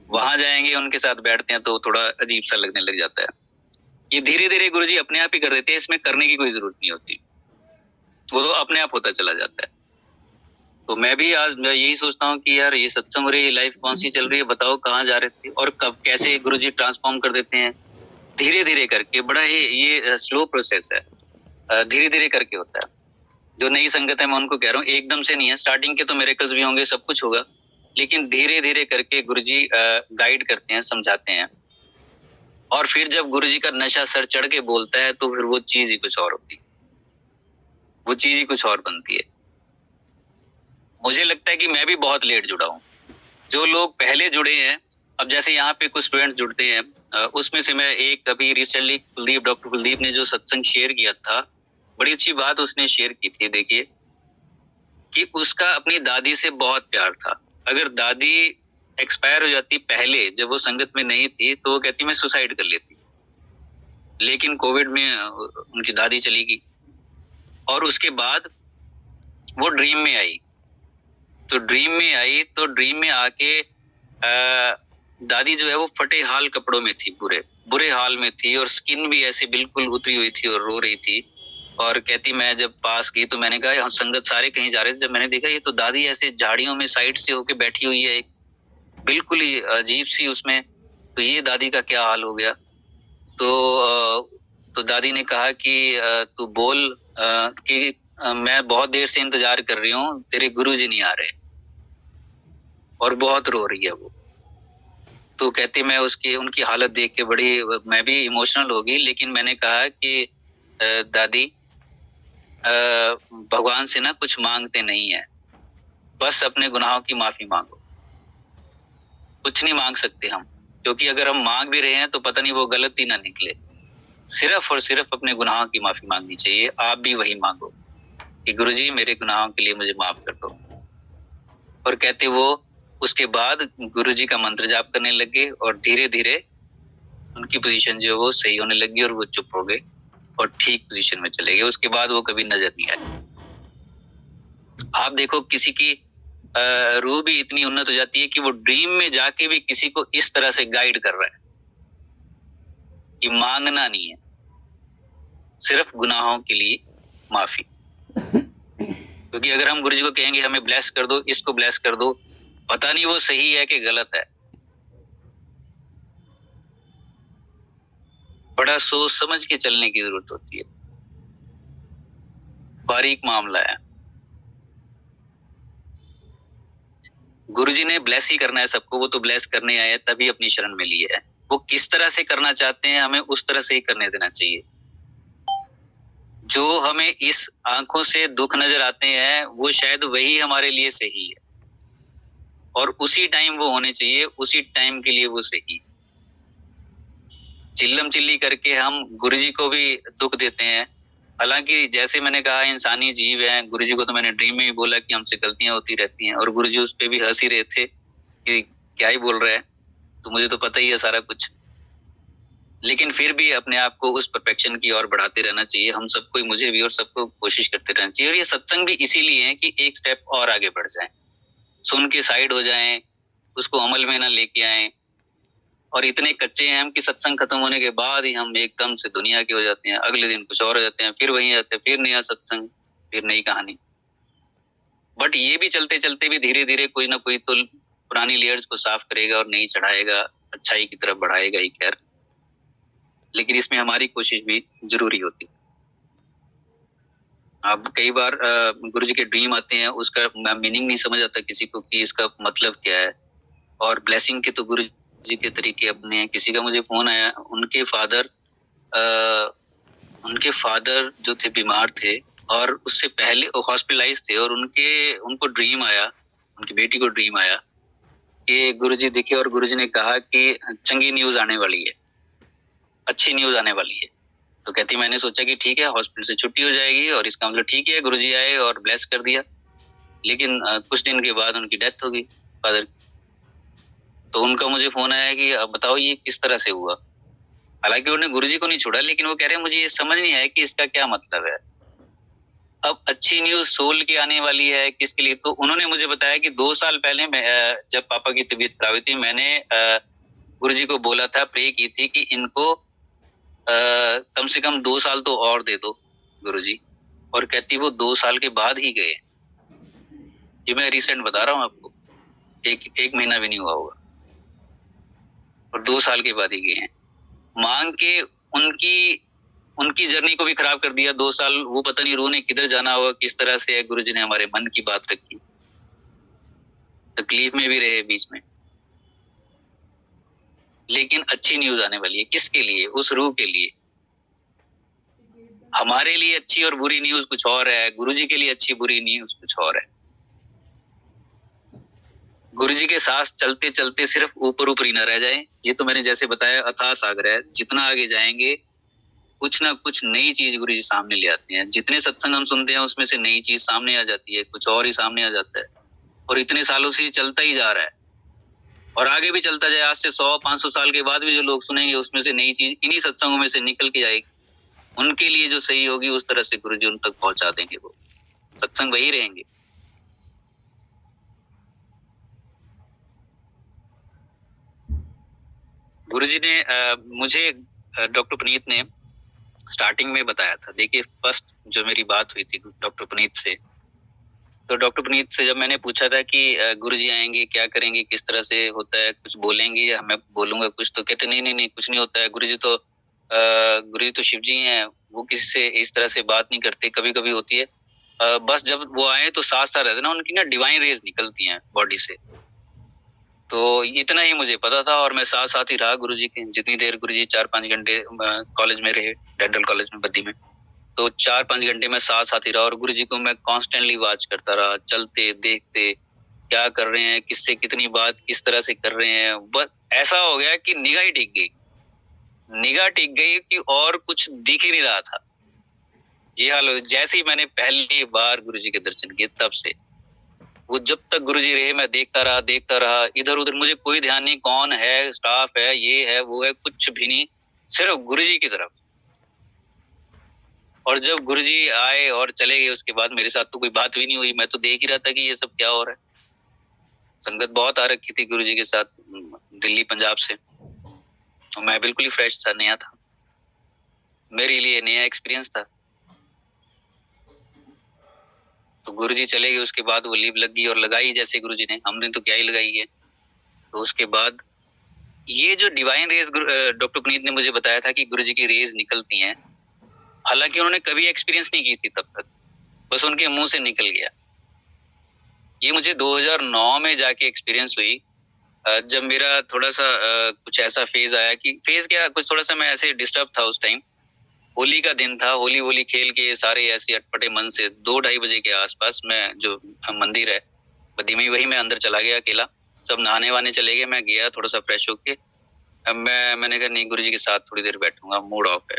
S2: वहां जाएंगे, उनके साथ बैठते हैं तो थोड़ा अजीब सा लगने लग जाता है। ये धीरे धीरे गुरुजी अपने आप ही कर देते हैं, इसमें करने की कोई जरूरत नहीं होती, वो तो अपने आप होता चला जाता है। तो मैं भी आज यही सोचता हूँ कि यार ये सत्संग हो रही है, लाइफ कौन सी चल रही है, बताओ कहाँ जा रहे थे और कब कैसे गुरुजी ट्रांसफॉर्म कर देते हैं धीरे धीरे करके। बड़ा ही ये स्लो प्रोसेस है, धीरे धीरे करके होता है। जो नई संगत है मैं उनको कह रहा हूँ, एकदम से नहीं है। स्टार्टिंग के तो मिरेकल्स भी होंगे, सब कुछ होगा, लेकिन धीरे धीरे करके गुरुजी गाइड करते हैं, समझाते हैं। और फिर जब गुरुजी का नशा सर चढ़ के बोलता है तो फिर वो चीज ही कुछ और होती है, वो चीज ही कुछ और बनती है। मुझे लगता है कि मैं भी बहुत लेट जुड़ा हूँ। जो लोग पहले जुड़े हैं, अब जैसे यहाँ पे कुछ स्टूडेंट्स जुड़ते हैं, उसमें से मैं एक अभी रिसेंटली डॉक्टर कुलदीप ने जो सत्संग शेयर किया था, बड़ी अच्छी बात उसने शेयर की थी। देखिए कि उसका अपनी दादी से बहुत प्यार था। अगर दादी एक्सपायर हो जाती पहले, जब वो संगत में नहीं थी, तो वो कहती मैं सुसाइड कर लेती, लेकिन कोविड में उनकी दादी चली गई और उसके बाद वो ड्रीम में आई। तो ड्रीम में आके दादी जो है वो फटे हाल कपड़ों में थी, बुरे हाल में थी और स्किन भी ऐसी बिल्कुल उतरी हुई थी और रो रही थी और कहती मैं जब पास गई तो मैंने कहा हम संगत सारे कहीं जा रहे थे, जब मैंने देखा ये तो दादी ऐसे झाड़ियों में साइड से होके बैठी हुई है, बिल्कुल ही अजीब सी उसमें, तो ये दादी का क्या हाल हो गया। तो दादी ने कहा कि तू बोल कि मैं बहुत देर से इंतजार कर रही हूँ, तेरे गुरुजी नहीं आ रहे, और बहुत रो रही है वो। तो कहती मैं उनकी हालत देख के मैं भी इमोशनल हो गई, लेकिन मैंने कहा कि दादी भगवान से ना कुछ मांगते नहीं है, बस अपने गुनाहों की माफी मांगो, कुछ नहीं मांग सकते हम, क्योंकि अगर हम मांग भी रहे हैं तो पता नहीं वो गलत ही ना निकले। सिर्फ और सिर्फ अपने गुनाहों की माफी मांगनी चाहिए। आप भी वही मांगो कि गुरुजी मेरे गुनाहों के लिए मुझे माफ कर दो। और कहते वो उसके बाद गुरुजी का मंत्र जाप करने लगे और धीरे धीरे उनकी पोजीशन जो वो सही होने लगी और वो चुप हो गए और ठीक पोजीशन में चले गए। उसके बाद वो कभी नजर नहीं आए। आप देखो किसी की रूह भी इतनी उन्नत हो जाती है कि वो ड्रीम में जाके भी किसी को इस तरह से गाइड कर रहा है कि मांगना नहीं है, सिर्फ गुनाहों के लिए माफी। क्योंकि अगर हम गुरुजी को कहेंगे हमें ब्लेस कर दो, इसको ब्लेस कर दो, पता नहीं वो सही है कि गलत है। बड़ा सोच समझ के चलने की जरूरत होती है, बारीक मामला है। गुरुजी ने ब्लेस ही करना है सबको, वो तो ब्लेस करने आए तभी अपनी शरण में लिए है। वो किस तरह से करना चाहते हैं हमें उस तरह से ही करने देना चाहिए। जो हमें इस आंखों से दुख नजर आते हैं वो शायद वही हमारे लिए सही है और उसी टाइम वो होने चाहिए, उसी टाइम के लिए वो सही। चिल्लम चिल्ली करके हम गुरुजी को भी दुख देते हैं। हालांकि जैसे मैंने कहा इंसानी जीव हैं, गुरुजी को तो मैंने ड्रीम में ही बोला कि हमसे गलतियां होती रहती हैं और गुरुजी उस पे भी हंस ही रहे थे कि क्या ही बोल रहा है, तो मुझे तो पता ही है सारा कुछ। लेकिन फिर भी अपने आप को उस परफेक्शन की ओर बढ़ाते रहना चाहिए। हम सबको, मुझे भी और सबको कोशिश करते रहना चाहिए। और ये सत्संग भी इसीलिए है कि एक स्टेप और आगे बढ़ जाएं, सुन के साइड हो जाएं, उसको अमल में ना लेके आएं। और इतने कच्चे हैं हम कि सत्संग खत्म होने के बाद ही हम एकदम से दुनिया के हो जाते हैं, अगले दिन कुछ और हो जाते हैं, फिर वहीं आते हैं, फिर नया सत्संग, फिर नई कहानी। बट ये भी चलते चलते भी धीरे धीरे कोई ना कोई तो पुरानी लेयर्स को साफ करेगा और नई चढ़ाएगा, अच्छाई की तरफ बढ़ाएगा ही। खैर, लेकिन इसमें हमारी कोशिश भी जरूरी होती है। अब कई बार गुरुजी के ड्रीम आते हैं, उसका मीनिंग नहीं समझ आता किसी को कि इसका मतलब क्या है। और ब्लेसिंग के तो गुरु जी के तरीके अपने हैं। किसी का मुझे फोन आया, उनके फादर जो थे बीमार थे और उससे पहले हॉस्पिटलाइज थे और उनको ड्रीम आया, उनकी बेटी को ड्रीम आया कि गुरुजी दिखे और गुरुजी ने कहा कि चंगी न्यूज आने वाली है, अच्छी न्यूज आने वाली है। तो कहती मैंने सोचा कि ठीक है हॉस्पिटल से छुट्टी हो जाएगी और इसका मतलब ठीक है, गुरुजी आए और ब्लेस कर दिया। लेकिन कुछ दिन के बाद उनकी डेथ हो गई फादर। तो उनका मुझे फोन आया कि अब बताओ ये किस तरह से हुआ। हालांकि उन्होंने गुरुजी को नहीं छोड़ा, लेकिन वो कह रहे हैं मुझे ये समझ नहीं आया कि इसका क्या मतलब है। अब अच्छी न्यूज सोल की आने वाली है किसके लिए। तो उन्होंने मुझे बताया कि 2 साल पहले जब पापा की तबीयत खराब हुई थी, मैंने गुरुजी को बोला था, प्रे की थी कि इनको कम से कम 2 साल तो और दे दो गुरुजी। और कहती वो 2 साल के बाद ही गए। ये मैं रिसेंट बता रहा हूँ आपको, एक महीना भी नहीं हुआ होगा और 2 साल के बाद ही गए हैं। मांग के उनकी जर्नी को भी खराब कर दिया 2 साल। वो पता नहीं रूह ने किधर जाना होगा, किस तरह से गुरुजी ने हमारे मन की बात रखी, तकलीफ में भी रहे बीच में। लेकिन अच्छी न्यूज आने वाली है, किसके लिए? उस रूह के लिए। हमारे लिए अच्छी और बुरी न्यूज कुछ और है, गुरुजी के लिए अच्छी बुरी न्यूज कुछ और है। गुरुजी के साथ चलते चलते सिर्फ ऊपर ऊपर ही ना रह जाए। ये तो मैंने जैसे बताया अथाह सागर है, जितना आगे जाएंगे कुछ ना कुछ नई चीज गुरुजी सामने ले आते हैं। जितने सत्संग हम सुनते हैं उसमें से नई चीज सामने आ जाती है, कुछ और ही सामने आ जाता है और इतने सालों से चलता ही जा रहा है। और आगे भी चलता जाए। आज से 100-500 साल के बाद भी जो लोग सुनेंगे उसमें से नई चीज इन्हीं सत्संगों में से निकल के आएगी। उनके लिए जो सही होगी उस तरह से गुरुजी उन तक पहुंचा देंगे। वो सत्संग वही रहेंगे। गुरुजी ने मुझे डॉक्टर पुनीत ने स्टार्टिंग में बताया था। देखिए, फर्स्ट जो मेरी बात हुई थी डॉक्टर पुनीत से, तो डॉक्टर पुनीत से जब मैंने पूछा था कि गुरुजी आएंगे, क्या करेंगे, किस तरह से होता है, कुछ बोलेंगे या मैं बोलूंगा कुछ, तो कहते नहीं कुछ नहीं होता है। गुरुजी तो शिव जी हैं, वो किसी से इस तरह से बात नहीं करते। कभी कभी होती है, बस जब वो आए तो साथ साथ रहते ना, उनकी ना डिवाइन रेज निकलती हैं बॉडी से। तो इतना ही मुझे पता था और मैं साथ साथ ही रहा गुरुजी के। जितनी देर गुरुजी 4-5 घंटे कॉलेज में रहे, डेंटल कॉलेज में बद्दी में, तो 4-5 घंटे में साथ साथ ही रहा और गुरुजी को मैं कॉन्स्टेंटली वॉच करता रहा, चलते देखते क्या कर रहे हैं, किससे कितनी बात किस तरह से कर रहे हैं। बस ऐसा हो गया कि निगाह ही टिक गई कि और कुछ दिख ही नहीं रहा था। जी हाँ, जैसे ही मैंने पहली बार गुरुजी के दर्शन किए, तब से वो जब तक गुरुजी रहे मैं देखता रहा। इधर उधर मुझे कोई ध्यान नहीं, कौन है, स्टाफ है, ये है वो है, कुछ भी नहीं, सिर्फ गुरुजी की तरफ। और जब गुरुजी आए और चले गए उसके बाद मेरे साथ तो कोई बात भी नहीं हुई। मैं तो देख ही रहा था कि ये सब क्या हो रहा है। संगत बहुत आ रखी थी गुरुजी के साथ दिल्ली पंजाब से, और मैं बिल्कुल ही फ्रेश था, नया था, मेरे लिए नया एक्सपीरियंस था। तो गुरुजी चले गए उसके बाद वो लीव लग गई और लगाई जैसे गुरुजी ने, हमने तो क्या ही लगाई है। तो उसके बाद ये जो डिवाइन रेज डॉक्टर पुनीत ने मुझे बताया था कि गुरुजी की रेज निकलती हैं, हालांकि उन्होंने कभी एक्सपीरियंस नहीं की थी तब तक, बस उनके मुंह से निकल गया। ये मुझे 2009 में जाके एक्सपीरियंस हुई, जब मेरा थोड़ा सा कुछ ऐसा फेज आया कि फेज क्या, कुछ थोड़ा सा मैं ऐसे डिस्टर्ब था उस टाइम। होली का दिन था, होली खेल के सारे ऐसे अटपटे मन से 2-2:30 बजे के आसपास मैं जो मंदिर है बद्दी में, वही मैं अंदर चला गया अकेला। सब नहाने वाने चले गए, मैं गया थोड़ा सा फ्रेश होके। अब मैंने कहा नहीं, गुरुजी के साथ थोड़ी देर बैठूंगा, मूड ऑफ है।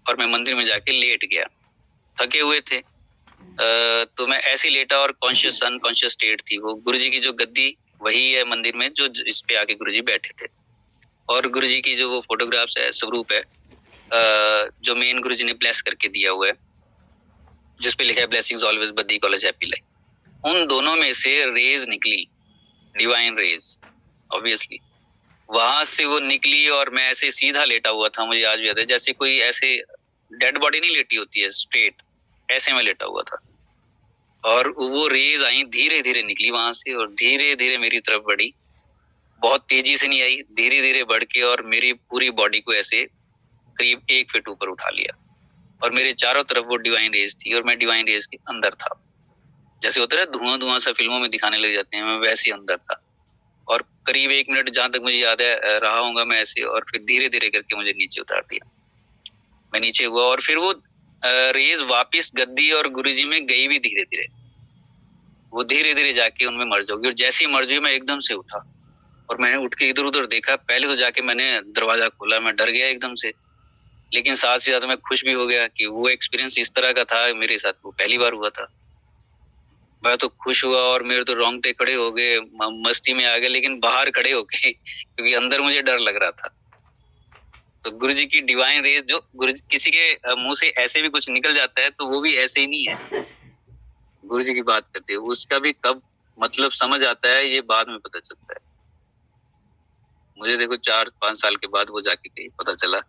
S2: और मैं मंदिर में जाके लेट गया, थके हुए थे। तो मैं ऐसे ही लेटा और कॉन्शियस अनकॉन्शियस स्टेट थी। वो गुरुजी की जो गद्दी वही है मंदिर में जो इस पे आके गुरुजी बैठे थे, और गुरुजी की जो वो फोटोग्राफ्स है, स्वरूप है, जो मेन गुरुजी ने ब्लेस करके दिया हुआ है, जिसपे लिखा है blessings always Baddi college happy life. उन दोनों में से रेज निकली, डिवाइन रेज, ऑब्वियसली वहां से वो निकली। और मैं ऐसे सीधा लेटा हुआ था, मुझे आज भी याद है, जैसे कोई ऐसे डेड बॉडी नहीं लेटी होती है स्ट्रेट, ऐसे में लेटा हुआ था। और वो रेज आई, धीरे धीरे निकली वहां से और धीरे धीरे मेरी तरफ बढ़ी। बहुत तेजी से नहीं आई, धीरे धीरे बढ़ के और मेरी पूरी बॉडी को ऐसे करीब 1 फीट ऊपर उठा लिया। और मेरे चारों तरफ वो डिवाइन रेज थी और मैं डिवाइन रेज के अंदर था। जैसे होता है धुआं धुआं सा फिल्मों में दिखाने लग जाते हैं, मैं वैसे अंदर था। और करीब 1 मिनट जहां तक मुझे याद है रहा होगा मैं ऐसे, और फिर धीरे धीरे करके मुझे नीचे उतार दिया। मैं नीचे हुआ और फिर वो रेज वापिस गद्दी और गुरुजी में गई भी धीरे धीरे। वो धीरे धीरे जाके उनमें मर्ज होगी, और जैसे ही मर्ज हुई मैं एकदम से उठा और मैंने उठ के इधर उधर देखा। पहले तो जाके मैंने दरवाजा खोला, मैं डर गया एकदम से, लेकिन साथ ही साथ मैं खुश भी हो गया कि वो एक्सपीरियंस इस तरह का था मेरे साथ, वो पहली बार हुआ था। मैं तो खुश हुआ और मेरे तो रोंगटे खड़े हो गए, मस्ती में आ गए, लेकिन बाहर खड़े हो गए क्योंकि अंदर मुझे डर लग रहा था। तो गुरुजी की डिवाइन रेज, जो गुरुजी किसी के मुंह से ऐसे भी कुछ निकल जाता है तो वो भी ऐसे ही नहीं है। गुरुजी की बात करते हैं, उसका भी कब मतलब समझ आता है ये बाद में पता चलता है। मुझे देखो 4-5 साल के बाद वो जाके कहीं पता चला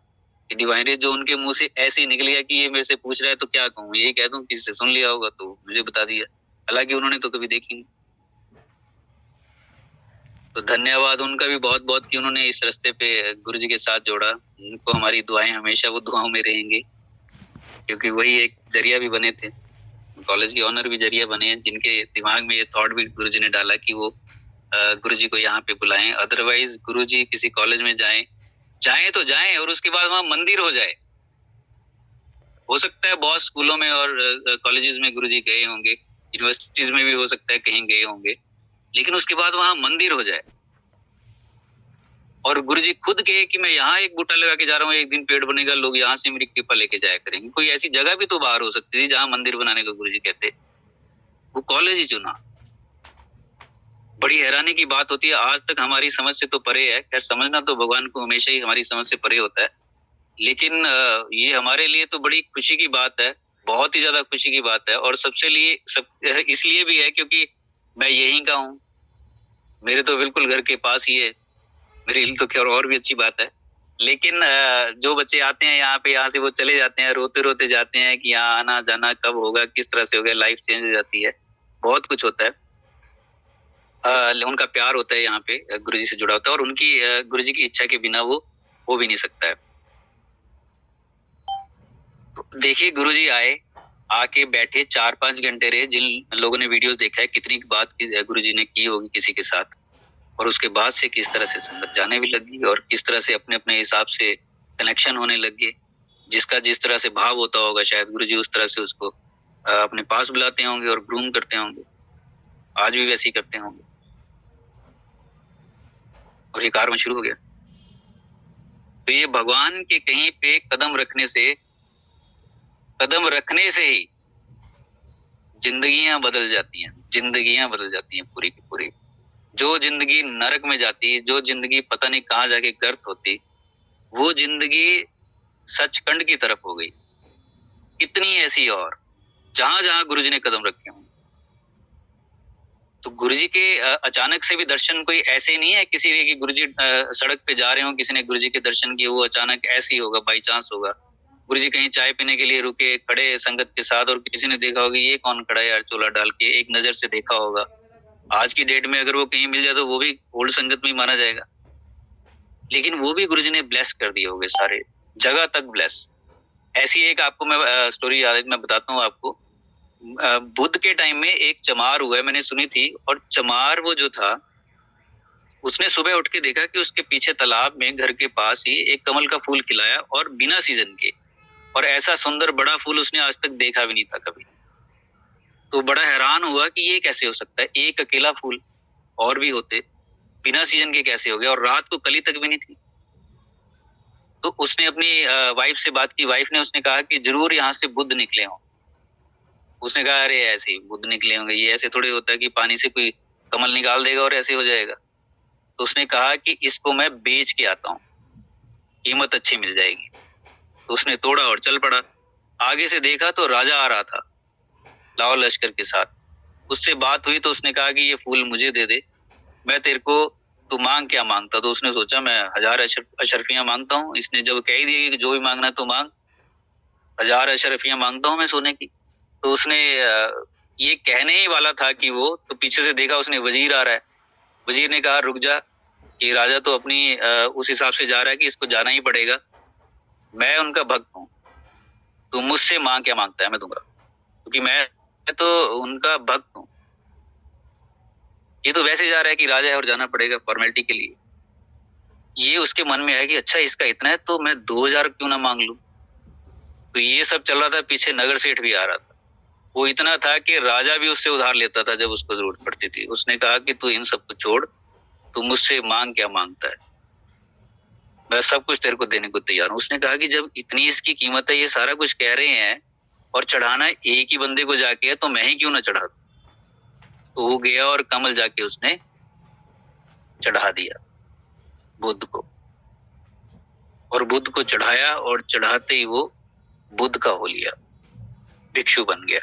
S2: कि डिवाइन रेज जो उनके मुंह से ऐसे ही निकल गया कि ये मेरे से पूछ रहा है तो क्या कहूँ, यही कह दूं किसी से सुन लिया होगा तो मुझे बता दिया, हालांकि उन्होंने तो कभी देखी नहीं। तो धन्यवाद उनका भी बहुत बहुत कि उन्होंने इस रास्ते पे गुरुजी के साथ जोड़ा। उनको हमारी दुआएं, हमेशा वो दुआओं में रहेंगी, क्योंकि वही एक जरिया भी बने थे, कॉलेज के ऑनर भी जरिया बने हैं, जिनके दिमाग में ये थॉट भी गुरुजी ने डाला कि वो गुरुजी को यहाँ पे बुलाएं। अदरवाइज गुरुजी किसी कॉलेज में जाएं तो जाएं और उसके बाद वहां मंदिर हो जाए। हो सकता है बहुत स्कूलों में और कॉलेजेस में गुरुजी गए होंगे, यूनिवर्सिटीज में भी हो सकता है कहीं गए होंगे, लेकिन उसके बाद वहां मंदिर हो जाए और गुरुजी खुद कहे कि मैं यहाँ एक बूटा लगा के जा रहा हूँ, एक दिन पेड़ बनेगा, लोग यहाँ से मेरी कृपा लेके जाया करेंगे। कोई ऐसी जगह भी तो बाहर हो सकती थी जहां मंदिर बनाने को गुरुजी कहते, वो कॉलेज ही चुना। बड़ी हैरानी की बात होती है, आज तक हमारी समझ से तो परे है। खैर समझना तो भगवान को हमेशा ही हमारी समझ से परे होता है, लेकिन ये हमारे लिए तो बड़ी खुशी की बात है, बहुत ही ज्यादा खुशी की बात है। और सब इसलिए भी है क्योंकि मैं यहीं का हूँ, मेरे तो बिल्कुल घर के पास ही है, मेरे लिए तो खैर और भी अच्छी बात है। लेकिन जो बच्चे आते हैं यहाँ पे, यहाँ से वो चले जाते हैं, रोते रोते जाते हैं कि यहाँ आना जाना कब होगा, किस तरह से होगा, लाइफ चेंज हो जाती है, बहुत कुछ होता है। उनका प्यार होता है यहाँ पे, गुरुजी से जुड़ा होता है, और उनकी गुरुजी की इच्छा के बिना वो हो भी नहीं सकता है। तो देखिए गुरुजी आए, आके बैठे, 4-5 घंटे रहे। जिन लोगों ने वीडियोस देखा है, कितनी बात गुरुजी ने की होगी किसी के साथ, और उसके बाद से किस तरह से संगत जाने भी लगी और किस तरह से अपने अपने हिसाब से कनेक्शन होने लगे। जिसका जिस तरह से भाव होता होगा, शायद गुरुजी उस तरह से उसको अपने पास बुलाते होंगे और ग्रूम करते होंगे। आज भी वैसे ही करते होंगे। और ये कार्य शुरू हो गया। तो ये भगवान के कहीं पे कदम रखने से ही जिंदगियां बदल जाती हैं, जिंदगियां बदल जाती हैं पूरी की पूरी। जो जिंदगी नरक में जाती, जो जिंदगी पता नहीं कहाँ जाके गर्त होती, वो जिंदगी सचखंड की तरफ हो गई। कितनी ऐसी और जहां जहां गुरुजी ने कदम रखे हों। तो गुरुजी के अचानक से भी दर्शन कोई ऐसे नहीं है किसी के, कि गुरुजी सड़क पे जा रहे हो, किसी ने गुरुजी के दर्शन किए, वो अचानक ऐसे ही होगा, बाई चांस होगा। गुरुजी कहीं चाय पीने के लिए रुके, खड़े संगत के साथ, और किसी ने देखा होगा ये कौन खड़ा है यार चोला डाल के, एक नजर से देखा होगा। आज की डेट में अगर वो कहीं मिल जाए तो वो भी ओल्ड संगत में माना जाएगा। लेकिन वो भी गुरुजी ने ब्लेस कर दिए होंगे, सारे जगह तक ब्लेस। ऐसी एक आपको मैं स्टोरी याद है, मैं बताता हूँ आपको। बुद्ध के टाइम में एक चमार हुआ है, मैंने सुनी थी। और चमार वो जो था, उसने सुबह उठ के देखा कि उसके पीछे तालाब में घर के पास ही एक कमल का फूल खिलाया, और बिना सीजन के। और ऐसा सुंदर बड़ा फूल उसने आज तक देखा भी नहीं था कभी। तो बड़ा हैरान हुआ कि ये कैसे हो सकता है, एक अकेला फूल, और भी होते, बिना सीजन के कैसे हो गया, और रात को कली तक भी नहीं थी। तो उसने अपनी वाइफ से बात की। वाइफ ने उसने कहा कि जरूर यहाँ से बुद्ध निकले हों। उसने कहा अरे ऐसे ही बुद्ध निकले होंगे, ये ऐसे थोड़ी होता है कि पानी से कोई कमल निकाल देगा और ऐसे हो जाएगा। तो उसने कहा कि इसको मैं बेच के आता हूँ, कीमत अच्छी मिल जाएगी। तो उसने तोड़ा और चल पड़ा। आगे से देखा तो राजा आ रहा था लाहौर लश्कर के साथ। उससे बात हुई तो उसने कहा कि ये फूल मुझे दे दे, मैं तेरे को, तू मांग क्या मांगता। तो उसने सोचा मैं 1000 अशरफियां मांगता हूँ। इसने जब कह दिया कि जो भी मांगना तो मांग, 1000 अशरफियां मांगता हूँ मैं सोने की। तो उसने ये कहने ही वाला था कि वो, तो पीछे से देखा उसने वजीर आ रहा है। वजीर ने कहा रुक जा, कि राजा तो अपनी उस हिसाब से जा रहा है कि इसको जाना ही पड़ेगा, मैं उनका भक्त हूँ, तू मुझसे मांग क्या मांगता है मैं दूंगा, क्योंकि मैं तो उनका भक्त हूँ। ये तो वैसे जा रहा है कि राजा है और जाना पड़ेगा फॉर्मेलिटी के लिए। ये उसके मन में आया कि अच्छा इसका इतना है तो मैं 2000 क्यों ना मांग लूं। तो ये सब चल रहा था, पीछे नगर सेठ भी आ रहा था। वो इतना था कि राजा भी उससे उधार लेता था जब उसको जरूरत पड़ती थी। उसने कहा कि तू इन सब को छोड़, तू मुझसे मांग क्या मांगता है, मैं सब कुछ तेरे को देने को तैयार हूँ। उसने कहा कि जब इतनी इसकी कीमत है, ये सारा कुछ कह रहे हैं, और चढ़ाना एक ही बंदे को जाके है, तो मैं ही क्यों ना चढ़ा दूं। तो वो गया और कमल जाके उसने चढ़ा दिया बुद्ध को, और बुद्ध को चढ़ाया, और चढ़ाते ही वो बुद्ध का हो लिया, भिक्षु बन गया।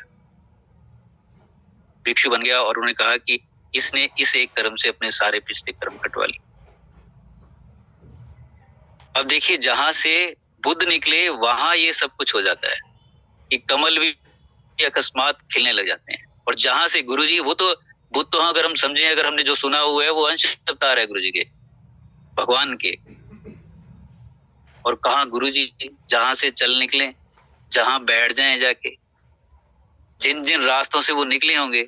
S2: भिक्षु बन गया, और उन्होंने कहा कि इसने इस एक कर्म से अपने सारे पिछले कर्म कटवा लिए। अब देखिए जहां से बुद्ध निकले वहां ये सब कुछ हो जाता है कि कमल भी अकस्मात खिलने लग जाते हैं। और जहां से गुरुजी, वो तो बुद्ध तो अगर हम समझे, अगर हमने जो सुना हुआ है वो अंश अवतार है गुरुजी के, भगवान के। और कहा गुरुजी जहां से चल निकले, जहां बैठ जाएं जाके, जिन जिन रास्तों से वो निकले होंगे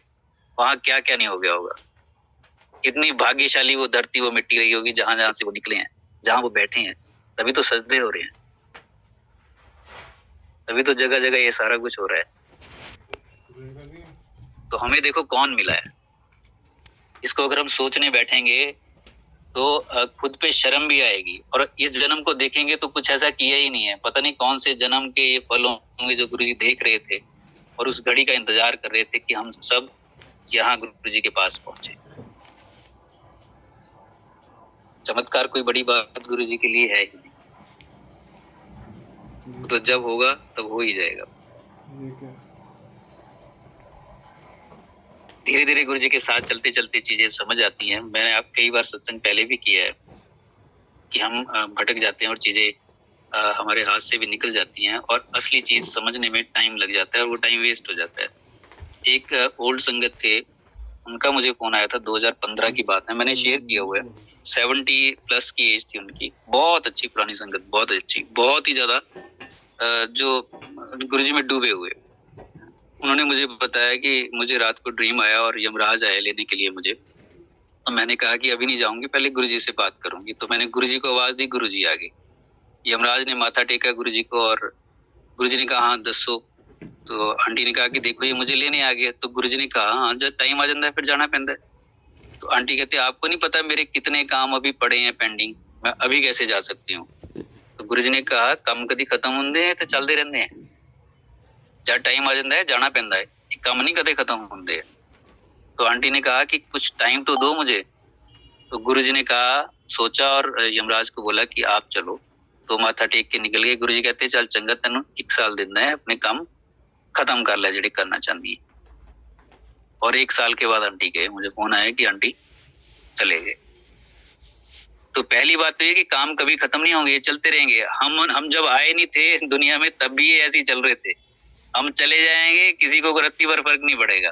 S2: वहां क्या क्या नहीं हो गया होगा। कितनी भाग्यशाली वो धरती, वो मिट्टी रही होगी जहां जहां से वो निकले हैं, जहां वो बैठे हैं। तभी तो सजदे हो रहे हैं, तभी तो जगह जगह ये सारा कुछ हो रहा है। तो हमें देखो कौन मिला है। इसको अगर हम सोचने बैठेंगे तो खुद पे शर्म भी आएगी। और इस जन्म को देखेंगे तो कुछ ऐसा किया ही नहीं है। पता नहीं कौन से जन्म के ये फल होंगे जो गुरुजी देख रहे थे, और उस घड़ी का इंतजार कर रहे थे कि हम सब यहाँ गुरुजी के पास पहुंचे। चमत्कार कोई बड़ी बात गुरुजी के लिए है ही नहीं, तो जब होगा तब हो ही जाएगा। धीरे धीरे गुरुजी के साथ चलते चलते चीजें समझ आती हैं। मैंने आप कई बार सत्संग पहले भी किया है कि हम भटक जाते हैं और चीजें हमारे हाथ से भी निकल जाती हैं और असली चीज समझने में टाइम लग जाता है और वो टाइम वेस्ट हो जाता है। एक ओल्ड संगत थे, उनका मुझे फोन आया था, 2015 की बात है, मैंने शेयर किया हुआ है। 70+ की एज थी उनकी, बहुत अच्छी पुरानी संगत, बहुत अच्छी, बहुत ही ज्यादा जो गुरुजी में डूबे हुए। उन्होंने मुझे बताया कि मुझे रात को ड्रीम आया और यमराज आया लेने के लिए मुझे। तो मैंने कहा कि अभी नहीं जाऊंगी, पहले गुरुजी से बात करूंगी। तो मैंने गुरुजी को आवाज दी, गुरुजी आ गए। यमराज ने माथा टेका गुरुजी को और गुरुजी ने कहा हाँ दसो। तो आंटी ने कहा कि देखो ये मुझे लेने आ गया। तो गुरुजी ने कहा हाँ जब टाइम आ जाता है फिर जाना पैंदा है। तो आंटी कहते आपको नहीं पता मेरे कितने काम अभी पड़े हैं पेंडिंग, मैं अभी कैसे जा सकती हूँ। तो गुरुजी ने कहा काम कभी खत्म होंगे हैं तो चलते रहते हैं, जब टाइम आ जाता है जाना पैंदा है, काम नहीं कदे खत्म होंगे। तो आंटी ने कहा कि कुछ टाइम तो दो मुझे। तो गुरुजी ने कहा, सोचा और यमराज को बोला कि आप चलो। तो माथा टेक के निकल गए। गुरुजी कहते चल चंगा तेन 1 साल देना है, अपने काम खत्म कर ले जेडे करना चाहती है। और 1 साल के बाद आंटी गए, मुझे फोन आया कि आंटी चले गए। तो पहली बात तो ये कि काम कभी खत्म नहीं होंगे, ये चलते रहेंगे। हम जब आए नहीं थे दुनिया में तब भी ये ऐसे ही चल रहे थे। हम चले जाएंगे, किसी को रत्ती भर फर्क नहीं पड़ेगा,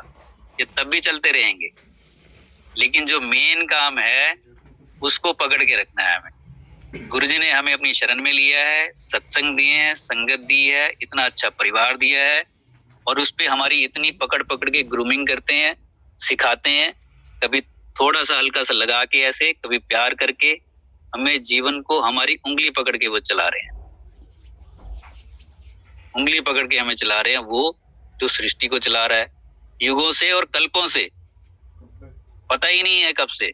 S2: ये तब भी चलते रहेंगे। लेकिन जो मेन काम है उसको पकड़ के रखना है हमें। गुरुजी ने हमें अपनी शरण में लिया है, सत्संग दिए हैं, संगत दी है, इतना अच्छा परिवार दिया है और उस पे हमारी इतनी पकड़ पकड़ के ग्रूमिंग करते हैं, सिखाते हैं। कभी थोड़ा सा हल्का सा लगा के ऐसे, कभी प्यार करके हमें जीवन को हमारी उंगली पकड़ के वो चला रहे हैं। उंगली पकड़ के हमें चला रहे हैं, वो जो सृष्टि को चला रहा है युगों से और कल्पों से, पता ही नहीं है कब से।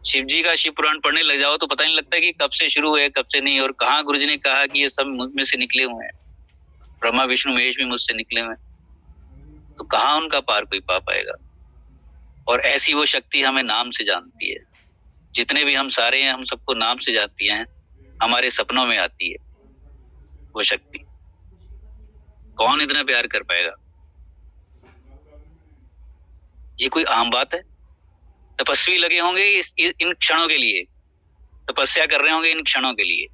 S2: शिव जी का शिव पुराण पढ़ने लग जाओ तो पता नहीं लगता कि कब से शुरू है कब से नहीं। और कहाँ गुरुजी ने कहा कि ये सब मुझ में से निकले हुए हैं, ब्रह्मा विष्णु महेश भी मुझसे निकले हुए हैं। तो कहाँ उनका पार कोई पा पाएगा। और ऐसी वो शक्ति हमें नाम से जानती है। जितने भी हम सारे हैं हम सबको नाम से जानती हैं, हमारे सपनों में आती है वो शक्ति। कौन इतना प्यार कर पाएगा, ये कोई आम बात है। तपस्वी लगे होंगे इन क्षणों के लिए, तपस्या कर रहे होंगे इन क्षणों के लिए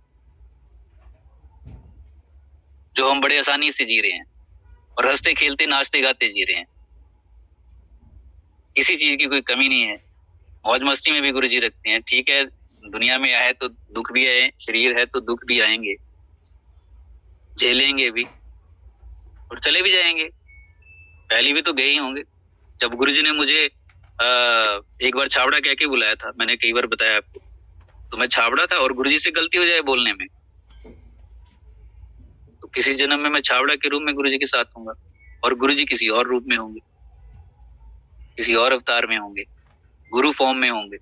S2: जो हम बड़े आसानी से जी रहे हैं और हंसते खेलते नाचते गाते जी रहे हैं। किसी चीज की कोई कमी नहीं है, मौज मस्ती में भी गुरुजी रखते हैं। ठीक है दुनिया में आए तो दुख भी आए, शरीर है तो दुख भी आएंगे, झेलेंगे भी और चले भी जाएंगे। पहले भी तो गए ही होंगे। जब गुरुजी ने मुझे एक बार छावड़ा कह के बुलाया था, मैंने कई बार बताया आपको, तो मैं छावड़ा था और गुरुजी से गलती हो जाए बोलने में तो किसी जन्म में मैं छावड़ा के रूप में गुरुजी के साथ होऊंगा और गुरुजी किसी और रूप में होंगे, किसी और अवतार में होंगे, गुरु फॉर्म में होंगे।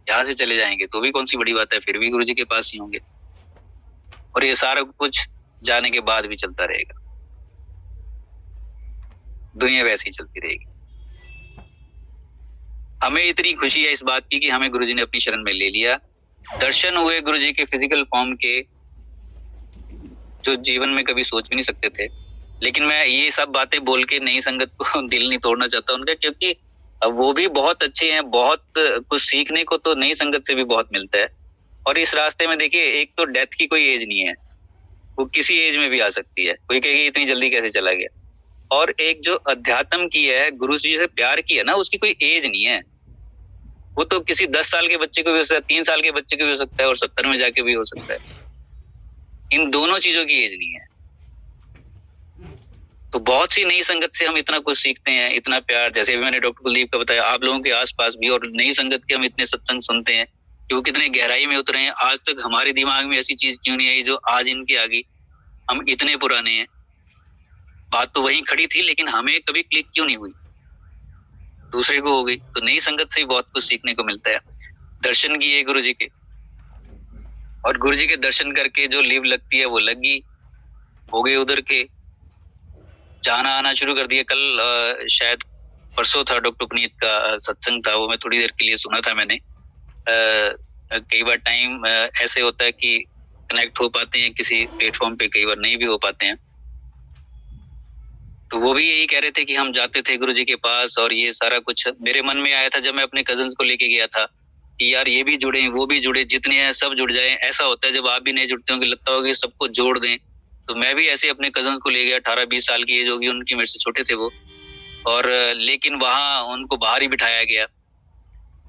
S2: यहां से चले जाएंगे तो भी कौन सी बड़ी बात है, फिर भी गुरुजी के पास ही होंगे। और ये सारा कुछ जाने के बाद भी चलता रहेगा, दुनिया वैसी चलती रहेगी। हमें इतनी खुशी है इस बात की कि हमें गुरुजी ने अपनी शरण में ले लिया। दर्शन हुए गुरुजी के फिजिकल फॉर्म के, जो जीवन में कभी सोच भी नहीं सकते थे। लेकिन मैं ये सब बातें बोल के नई संगत को दिल नहीं तोड़ना चाहता उनका, क्योंकि वो भी बहुत अच्छे हैं, बहुत कुछ सीखने को तो नई संगत से भी बहुत मिलता है। और इस रास्ते में देखिए, एक तो डेथ की कोई एज नहीं है, वो किसी एज में भी आ सकती है। कोई कहेगी इतनी जल्दी कैसे चला गया। और एक जो अध्यात्म की है, गुरु जी से प्यार की है ना, उसकी कोई एज नहीं है। वो तो किसी 10 साल के बच्चे को भी हो सकता है, 3 साल के बच्चे को भी हो सकता है और 70 में जाके भी हो सकता है। इन दोनों चीजों की एज नहीं है। तो बहुत सी नई संगत से हम इतना कुछ सीखते हैं, इतना प्यार। जैसे भी मैंने डॉक्टर कुलदीप का बताया, आप लोगों के आसपास भी और नई संगत के हम इतने सत्संग सुनते हैं कि वो कितने गहराई में उतरे हैं। आज तक हमारे दिमाग में ऐसी चीज क्यों नहीं आई जो आज इनकी आ गई। हम इतने पुराने हैं, बात तो वहीं खड़ी थी, लेकिन हमें कभी क्लिक क्यों नहीं हुई, दूसरे को हो गई। तो नई संगत से बहुत कुछ सीखने को मिलता है। दर्शन किए गुरु जी के, और गुरु जी के दर्शन करके जो लीव लगती है वो लगी, हो गए उधर के, जाना आना शुरू कर दिया। कल शायद परसों था डॉक्टर पुनीत का सत्संग था, वो मैं थोड़ी देर के लिए सुना था मैंने। कई बार टाइम ऐसे होता है कि कनेक्ट हो पाते हैं किसी प्लेटफॉर्म पे, कई बार नहीं भी हो पाते हैं। तो वो भी यही कह रहे थे कि हम जाते थे गुरुजी के पास, और ये सारा कुछ मेरे मन में आया था जब मैं अपने कजन्स को लेके गया था कि यार ये भी जुड़े, वो भी जुड़े, जितने हैं सब जुड़ जाएं। ऐसा होता है जब आप भी नहीं जुड़ते होंगे, लगता होगा कि सबको जोड़ दें। तो मैं भी ऐसे अपने कजन्स को ले गया, 18-20 साल की एज होगी उनकी, मेरे से छोटे थे वो, और लेकिन वहाँ उनको बाहर ही बिठाया गया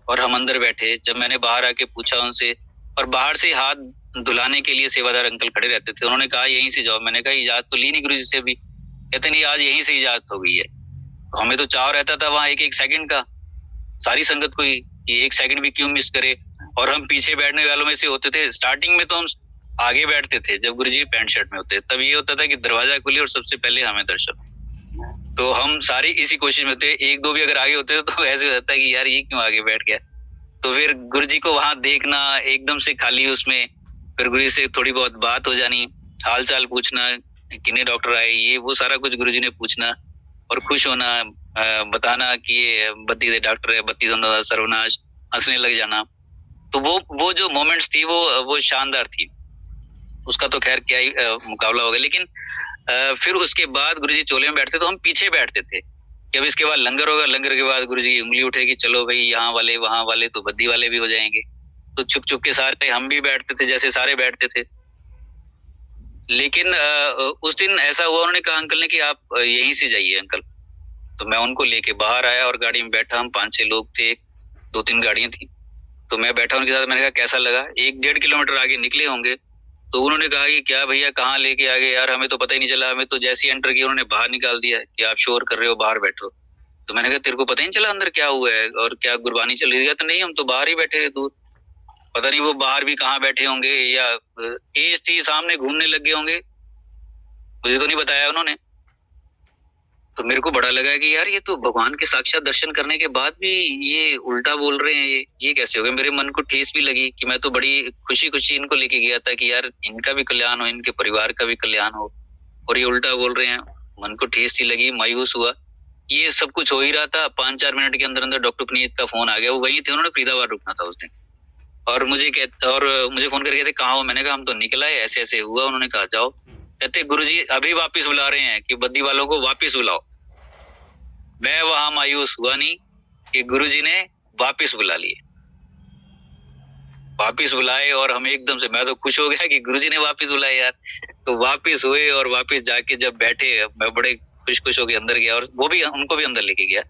S2: और हम अंदर बैठे। जब मैंने बाहर आके पूछा उनसे, और बाहर से हाथ धुलाने के लिए सेवादार अंकल खड़े रहते थे, उन्होंने कहा यहीं से जाओ। मैंने कहा इजाजत तो ली नहीं गुरुजी से भी। कहते नहीं, आज यहीं से इजाजत हो गई है। तो हमें तो चाव रहता था वहाँ एक एक सेकंड का, सारी संगत को ही, कि एक सेकंड भी क्यों मिस करे। और हम पीछे बैठने वालों में से होते थे। स्टार्टिंग में तो हम आगे बैठते थे जब गुरुजी पैंट शर्ट में होते, तब ये होता था कि दरवाजा खुले और सबसे पहले हमें दर्शन। तो हम सारी इसी कोशिश में होते, एक दो भी अगर आगे होते तो ऐसे होता है कि यार ये क्यों आगे बैठ गया। तो फिर गुरुजी को वहां देखना, एकदम से खाली उसमें, फिर गुरुजी से थोड़ी बहुत बात हो जानी, हाल चाल पूछना, कितने डॉक्टर आए, ये वो सारा कुछ गुरुजी ने पूछना, और खुश होना, बताना कि ये बत्ती डॉक्टर है, बत्ती सर्वनाश, हंसने लग जाना। तो वो जो मोमेंट्स थी वो शानदार थी। उसका तो खैर क्या ही मुकाबला होगा। लेकिन फिर उसके बाद गुरुजी चोले में बैठते तो हम पीछे बैठते थे कि अब इसके बाद लंगर होगा, लंगर के बाद गुरुजी की उंगली उठेगी, चलो भाई यहाँ वाले वहां वाले, तो बद्दी वाले भी हो जाएंगे। तो छुप छुप के सारे हम भी बैठते थे, जैसे सारे बैठते थे। लेकिन उस दिन ऐसा हुआ, उन्होंने कहा अंकल ने कि आप यहीं से जाइए अंकल। तो मैं उनको लेके बाहर आया और गाड़ी में बैठा। हम 5-6 लोग थे, 2-3 गाड़ियां थी। तो मैं बैठा उनके साथ। मैंने कहा कैसा लगा। 1-1.5 किलोमीटर आगे निकले होंगे तो उन्होंने कहा कि क्या भैया कहाँ लेके आ गए यार, हमें तो पता ही नहीं चला। हमें तो जैसे ही एंटर किया उन्होंने बाहर निकाल दिया कि आप शोर कर रहे हो, बाहर बैठो। तो मैंने कहा तेरे को पता ही नहीं चला अंदर क्या हुआ है और क्या गुरबानी चल रही है? तो नहीं, हम तो बाहर ही बैठे थे दूर। पता नहीं वो बाहर भी कहाँ बैठे होंगे, या एज थी सामने घूमने लग गए होंगे, मुझे तो नहीं बताया उन्होंने। तो मेरे को बड़ा लगा कि यार ये तो भगवान के साक्षात दर्शन करने के बाद भी ये उल्टा बोल रहे हैं, ये कैसे हो गया। मेरे मन को ठेस भी लगी कि मैं तो बड़ी खुशी खुशी इनको लेके गया था कि यार इनका भी कल्याण हो, इनके परिवार का भी कल्याण हो, और ये उल्टा बोल रहे हैं। मन को ठेस सी लगी, मायूस हुआ। ये सब कुछ हो ही रहा था, 5-4 मिनट के अंदर अंदर डॉक्टर पुनीत का फोन आ गया। वो वही थे, उन्होंने फरीदाबाद रुकना था उस दिन, और मुझे फोन करके कहते कहाँ हो। मैंने कहा हम तो निकल आए, ऐसे ऐसे हुआ। उन्होंने कहा जाओ। कहते गुरुजी अभी वापिस बुला रहे हैं कि बद्दी वालों को वापिस बुलाओ। मैं वहां मायूस हुआ नहीं कि गुरुजी ने वापिस बुला लिए, वापिस बुलाए, और हम एकदम से, मैं तो खुश हो गया कि गुरुजी ने वापिस बुलाए यार। तो वापिस हुए, और वापिस जाके जब बैठे, मैं बड़े खुश होके अंदर गया, और वो भी उनको भी अंदर लेके गया।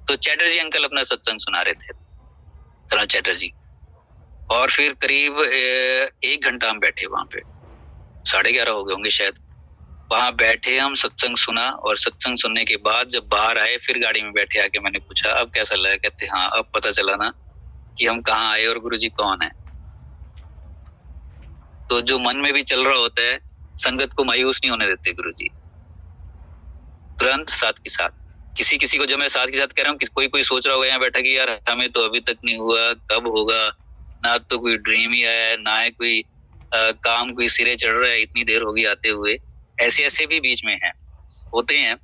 S2: तो चैटर्जी अंकल अपना सत्संग सुना रहे थे, कर्नल चैटर्जी। और फिर करीब 1 घंटा हम बैठे वहां पे, 11:30 हो गए होंगे शायद। वहां बैठे हम, सत्संग सुना, और सत्संग सुनने के बाद जब बाहर आए, फिर गाड़ी में बैठे आके मैंने पूछा अब कैसा लगा। कहते हाँ अब पता चला ना कि हम कहाँ आए और गुरुजी कौन है। तो जो मन में भी चल रहा होता है, संगत को मायूस नहीं होने देते गुरुजी, तुरंत साथ के साथ। किसी किसी को, जब मैं साथ के साथ कह रहा हूँ, कोई सोच रहा होगा यहाँ बैठा कि यार हमें तो अभी तक नहीं हुआ, कब होगा। ना तो कोई ड्रीम ही आया है, ना है कोई काम कोई सिरे चढ़ रहा है, इतनी देर होगी आते हुए। ऐसे भी बीच में हैं, होते हैं।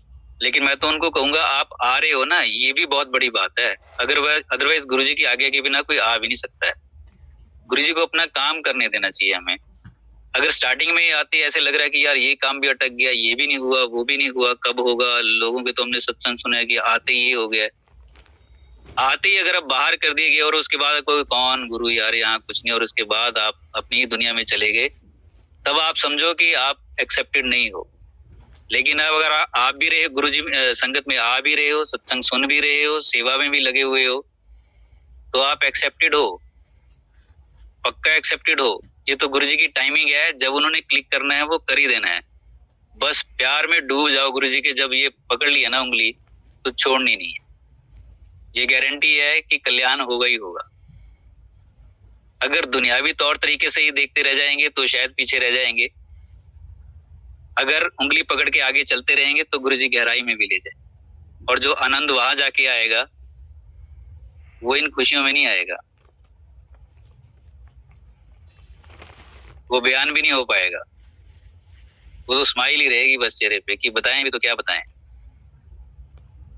S2: लेकिन मैं तो उनको कहूंगा आप आ रहे हो ना, ये भी बहुत बड़ी बात है। अदरवाइज गुरुजी की आज्ञा के बिना कोई आ भी नहीं सकता है। गुरुजी को अपना काम करने देना चाहिए हमें। अगर स्टार्टिंग में ही आते ऐसे लग रहा है कि यार ये काम भी अटक गया, ये भी नहीं हुआ, वो भी नहीं हुआ, कब होगा। लोगों के तो हमने सत्संग सुना है कि आते ही हो गया, आते ही अगर आप बाहर कर दिए गए, और उसके बाद कोई कौन गुरु यार यहाँ कुछ नहीं, और उसके बाद आप अपनी ही दुनिया में चले गए, तब आप समझो कि आप एक्सेप्टेड नहीं हो। लेकिन अब अगर आप भी रहे गुरुजी संगत में, आ भी रहे हो, सत्संग सुन भी रहे हो, सेवा में भी लगे हुए हो, तो आप एक्सेप्टेड हो, पक्का एक्सेप्टेड हो। ये तो गुरुजी की टाइमिंग है, जब उन्होंने क्लिक करना है वो कर ही देना है। बस प्यार में डूब जाओ गुरुजी के। जब ये पकड़ लिया ना उंगली, तो छोड़नी नहीं है। ये गारंटी है कि कल्याण होगा ही होगा। अगर दुनियावी तौर तरीके से ही देखते रह जाएंगे तो शायद पीछे रह जाएंगे। अगर उंगली पकड़ के आगे चलते रहेंगे तो गुरुजी गहराई में भी ले जाए, और जो आनंद वहां जाके आएगा वो इन खुशियों में नहीं आएगा, वो बयान भी नहीं हो पाएगा। वो तो स्माइल ही रहेगी बस चेहरे पे कि बताएं भी तो क्या बताएं,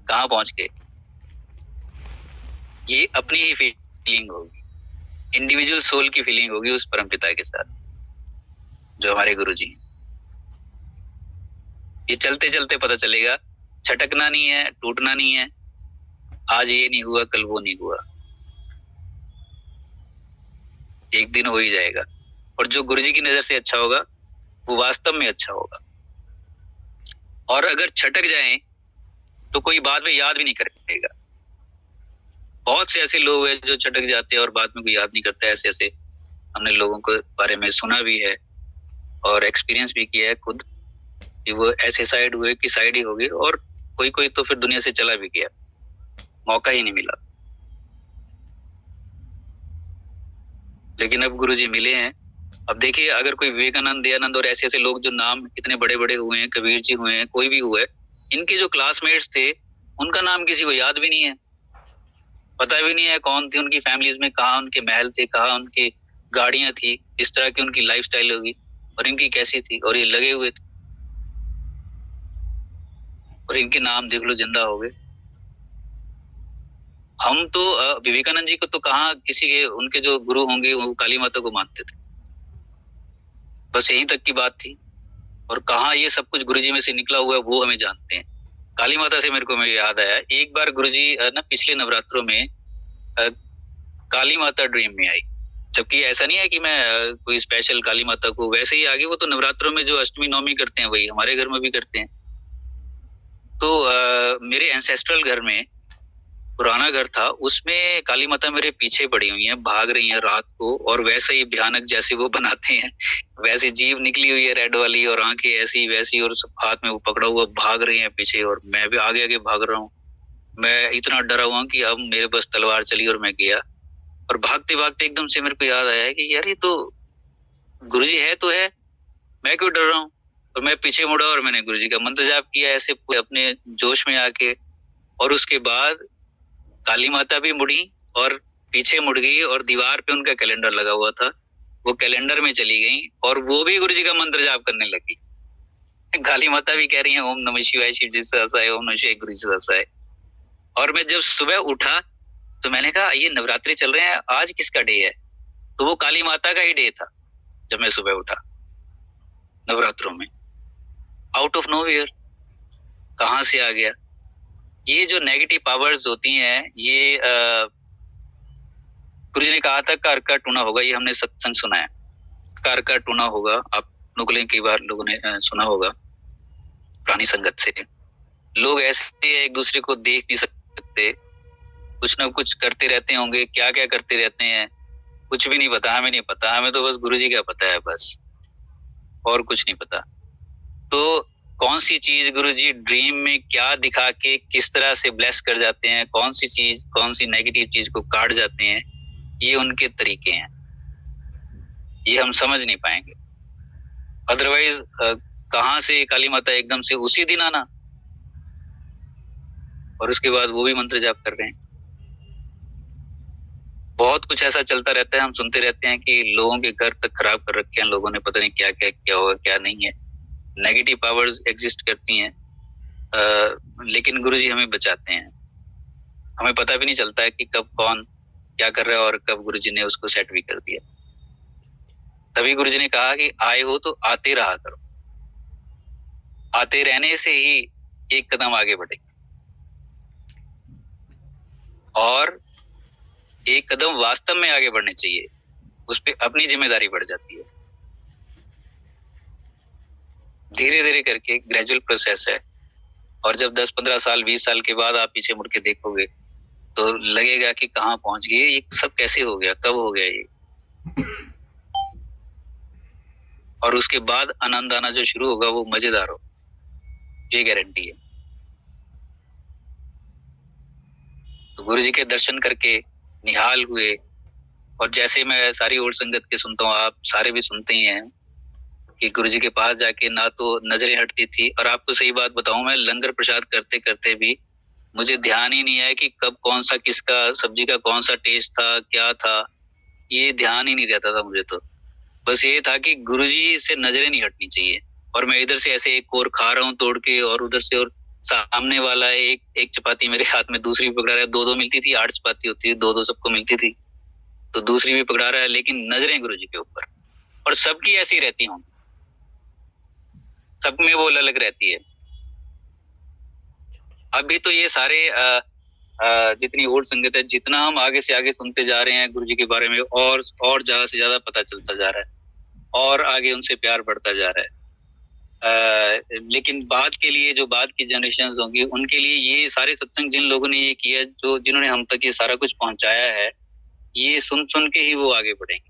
S2: कहाँ पहुंच गए। ये अपनी ही फीलिंग होगी, इंडिविजुअल सोल की फीलिंग होगी उस परमपिता के साथ जो हमारे गुरु जी। ये चलते चलते पता चलेगा, छटकना नहीं है, टूटना नहीं है, आज ये नहीं हुआ कल वो नहीं हुआ, एक दिन हो ही जाएगा। और जो गुरु जी की नजर से अच्छा होगा वो वास्तव में अच्छा होगा। और अगर छटक जाएं तो कोई बाद में याद भी नहीं करेगा। बहुत से ऐसे लोग हैं जो छटक जाते हैं और बाद में कोई याद नहीं करता। ऐसे ऐसे हमने लोगों के बारे में सुना भी है और एक्सपीरियंस भी किया है खुद कि वो ऐसे साइड हुए कि साइड ही हो गए, और कोई कोई तो फिर दुनिया से चला भी गया, मौका ही नहीं मिला। लेकिन अब गुरुजी मिले हैं। अब देखिए, अगर कोई विवेकानंद, दयानंद और ऐसे ऐसे लोग जो नाम इतने बड़े बड़े हुए हैं, कबीर जी हुए हैं, कोई भी हुआ है, इनके जो क्लासमेट्स थे उनका नाम किसी को याद भी नहीं है, पता भी नहीं है कौन थे उनकी फैमिलीज में, कहाँ उनके महल थे, कहाँ उनकी गाड़ियां थी, इस तरह की उनकी लाइफस्टाइल होगी और इनकी कैसी थी, और ये लगे हुए थे और इनके नाम देख लो जिंदा हो गए। हम तो विवेकानंद जी को तो कहाँ किसी के, उनके जो गुरु होंगे वो काली माता को मानते थे, बस यहीं तक की बात थी। और कहाँ ये सब कुछ गुरुजी में से निकला हुआ है वो हमें जानते हैं। काली माता से मेरे को याद आया, एक बार गुरुजी ना पिछले नवरात्रों में काली माता ड्रीम में आई, जबकि ऐसा नहीं है कि मैं कोई स्पेशल काली माता को, वैसे ही आगे वो तो नवरात्रों में जो अष्टमी नवमी करते हैं वही हमारे घर में भी करते हैं। तो मेरे एंसेस्ट्रल घर में, पुराना घर था, उसमें काली माता मेरे पीछे पड़ी हुई है, भाग रही है रात को, और वैसे ही भयानक जैसे वो बनाते हैं वैसे जीभ निकली हुई है रेड वाली, और आंखें ऐसी वैसी, और हाथ में वो पकड़ा हुआ भाग रही है पीछे, और मैं भी आगे आगे भाग रहा हूँ। मैं इतना डरा हुआ कि अब मेरे पास तलवार चली और मैं गया, और भागते भागते एकदम से मेरे को याद आया कि यार ये तो गुरुजी है तो है, मैं क्यों डर रहा हूँ। और मैं पीछे मुड़ा और मैंने गुरुजी का मंत्र जाप किया ऐसे अपने जोश में आके, और उसके बाद काली माता भी मुड़ी और पीछे मुड़ गई, और दीवार पे उनका कैलेंडर लगा हुआ था, वो कैलेंडर में चली गई और वो भी गुरुजी का मंत्र जाप करने लगी। काली माता भी कह रही है ओम नमः शिवाय, शिव जी से हंसाए, ओम नमः शिवाय, गुरु जी से हंसाए। और मैं जब सुबह उठा तो मैंने कहा ये नवरात्रि चल रहे हैं, आज किसका डे है, तो वो काली माता का ही डे था। जब मैं सुबह उठा नवरात्रों में, आउट ऑफ नोवेयर कहां से आ गया। ये जो नेगेटिव पावर्स होती हैं, ये गुरुजी ने कहा था कार का टूना होगा, ये हमने सत्संग सुना है, कार का टूना होगा। आप लोगों ने कई बार लोगों ने सुना होगा पुरानी संगत से। लोग ऐसे एक दूसरे को देख नहीं सकते, कुछ ना कुछ करते रहते होंगे, क्या क्या करते रहते हैं कुछ भी नहीं पता, हमें नहीं पता, हमें तो बस गुरुजी का पता है बस, और कुछ नहीं पता। तो कौन सी चीज गुरुजी ड्रीम में क्या दिखा के किस तरह से ब्लेस कर जाते हैं, कौन सी चीज, कौन सी नेगेटिव चीज को काट जाते हैं, ये उनके तरीके हैं, ये हम समझ नहीं पाएंगे। अदरवाइज कहां से काली माता एकदम से उसी दिन आना, और उसके बाद वो भी मंत्र जाप कर रहे हैं। बहुत कुछ ऐसा चलता रहता है, हम सुनते रहते हैं कि लोगों के घर तक खराब कर रखे हैं लोगों ने, पता नहीं क्या क्या क्या होगा क्या नहीं है। नेगेटिव पावर्स एग्जिस्ट करती हैं, लेकिन गुरुजी हमें बचाते हैं। हमें पता भी नहीं चलता है कि कब कौन क्या कर रहा है और कब गुरुजी ने उसको सेट भी कर दिया। तभी गुरुजी ने कहा कि आए हो तो आते रहा करो, आते रहने से ही एक कदम आगे बढ़े, और एक कदम वास्तव में आगे बढ़ने चाहिए, उस पर अपनी जिम्मेदारी बढ़ जाती है। धीरे धीरे करके ग्रेजुअल प्रोसेस है, और जब 10-15 साल 20 साल के बाद आप पीछे मुड़ के देखोगे तो लगेगा कि कहाँ पहुंच गए, ये सब कैसे हो गया, कब हो गया ये। और उसके बाद आनंद आना जो शुरू होगा वो मजेदार हो, ये गारंटी है। तो गुरु जी के दर्शन करके निहाल हुए, और जैसे मैं सारी ओल्ड संगत के सुनता हूँ, आप सारे भी सुनते ही हैं कि गुरुजी के पास जाके ना तो नजरें हटती थी, और आपको सही बात बताऊं, मैं लंगर प्रसाद करते करते भी मुझे ध्यान ही नहीं आया कि कब कौन सा किसका सब्जी का कौन सा टेस्ट था, क्या था, ये ध्यान ही नहीं रहता था मुझे। तो बस ये था कि गुरुजी से नजरें नहीं हटनी चाहिए, और मैं इधर से ऐसे एक और खा रहा हूँ तोड़ के, और उधर से और सामने वाला एक चपाती मेरे हाथ में दूसरी भी पकड़ा रहा है, 2-2 मिलती थी, 8 चपाती होती है, 2-2 सबको मिलती थी, तो दूसरी भी पकड़ा रहा है, लेकिन नजरें गुरुजी के ऊपर, और सबकी ऐसी रहती हों, सब में वो अलग रहती है। अभी तो ये सारे जितनी और संगत है, जितना हम आगे से आगे सुनते जा रहे हैं गुरुजी के बारे में, और ज्यादा से ज्यादा पता चलता जा रहा है, और आगे उनसे प्यार बढ़ता जा रहा है। लेकिन बाद के लिए, जो बाद की जनरेशन होंगी, उनके लिए ये सारे सत्संग जिन लोगों ने ये किया, जिन्होंने हम तक ये सारा कुछ पहुंचाया है, ये सुन सुन के ही वो आगे बढ़ेंगे।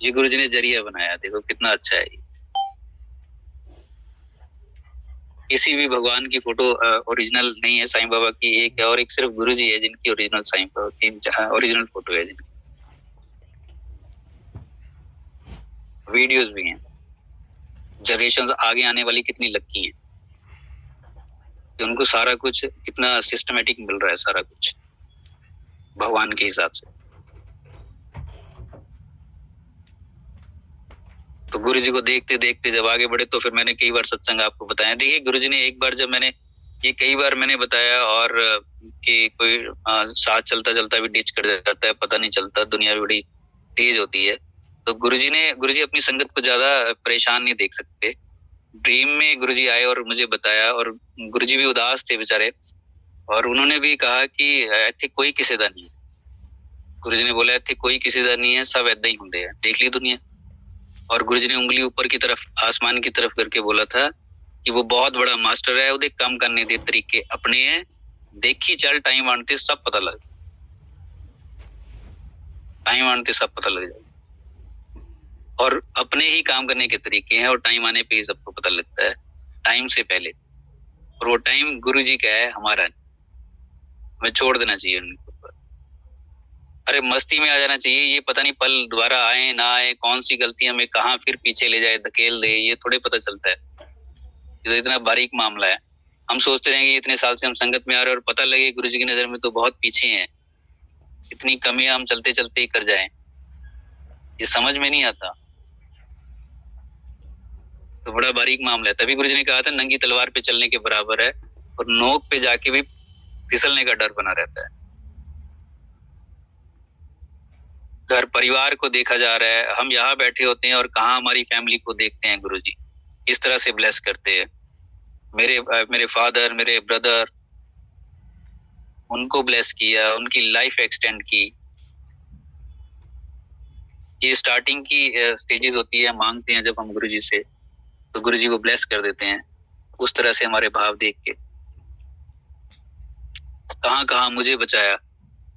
S2: ये गुरुजी ने जरिया बनाया, देखो कितना अच्छा है ये। किसी भी भगवान की फोटो ओरिजिनल नहीं है, साईं बाबा की एक है, और एक सिर्फ गुरुजी है जिनकी ओरिजिनल साईं बाबा की ओरिजिनल फोटो है, जिनकी वीडियोस भी हैं। जनरेशन आगे आने वाली कितनी लकी है कि उनको सारा कुछ कितना सिस्टमेटिक मिल रहा है, सारा कुछ भगवान के हिसाब से। तो गुरुजी को देखते देखते जब आगे बढ़े, तो फिर मैंने कई बार सत्संग आपको बताया। देखिए गुरुजी ने एक बार, जब मैंने ये कई बार मैंने बताया, और कि कोई साथ चलता चलता भी डिच कर जाता है, पता नहीं चलता, दुनिया भी बड़ी तेज होती है। तो गुरुजी अपनी संगत को ज्यादा परेशान नहीं देख सकते। ड्रीम में गुरुजी आए और मुझे बताया, और गुरुजी भी उदास थे बेचारे, और उन्होंने भी कहा कि इत्थे कोई किसी दा नहीं है। गुरुजी ने बोला इत्थे कोई किसी दा नहीं है, सब ऐदा ही होंदे हैं, देख ली दुनिया। और गुरुजी ने उंगली ऊपर की तरफ, आसमान की तरफ करके बोला था कि वो बहुत बड़ा मास्टर है, उहदे काम करने दे तरीके अपने हैं, देखी चल टाइम आने सब पता लग, टाइम आने सब पता लग जाए। और अपने ही काम करने के तरीके हैं, और टाइम आने पे ही सबको पता लगता है, टाइम से पहले। और वो टाइम गुरुजी का है, हमारा नहीं। हमें छोड़ देना चाहिए उनके ऊपर। अरे मस्ती में आ जाना चाहिए, ये पता नहीं पल दोबारा आए ना आए, कौन सी गलती हमें कहाँ फिर पीछे ले जाए, धकेल दे, ये थोड़े पता चलता है। ये तो इतना बारीक मामला है। हम सोचते रहेंगे इतने साल से हम संगत में आ रहे हैं, और पता लगे गुरुजी की नजर में तो बहुत पीछे हैं, इतनी कमियां हम चलते चलते ही कर जाएं, ये समझ में नहीं आता। तो बड़ा बारीक मामला है। तभी गुरुजी ने कहा था नंगी तलवार पे चलने के बराबर है, और नोक पे जाके भी फिसलने का डर बना रहता है। घर परिवार को देखा जा रहा है, हम यहाँ बैठे होते हैं और कहाँ हमारी फैमिली को देखते हैं गुरुजी, इस तरह से ब्लेस करते हैं। मेरे फादर, मेरे ब्रदर, उनको ब्लेस किया, उनकी लाइफ एक्सटेंड की। ये स्टार्टिंग की स्टेजेस होती है, मांगते हैं जब हम गुरुजी से, तो गुरुजी को ब्लेस कर देते हैं उस तरह से, हमारे भाव देख के। कहाँ कहाँ मुझे बचाया।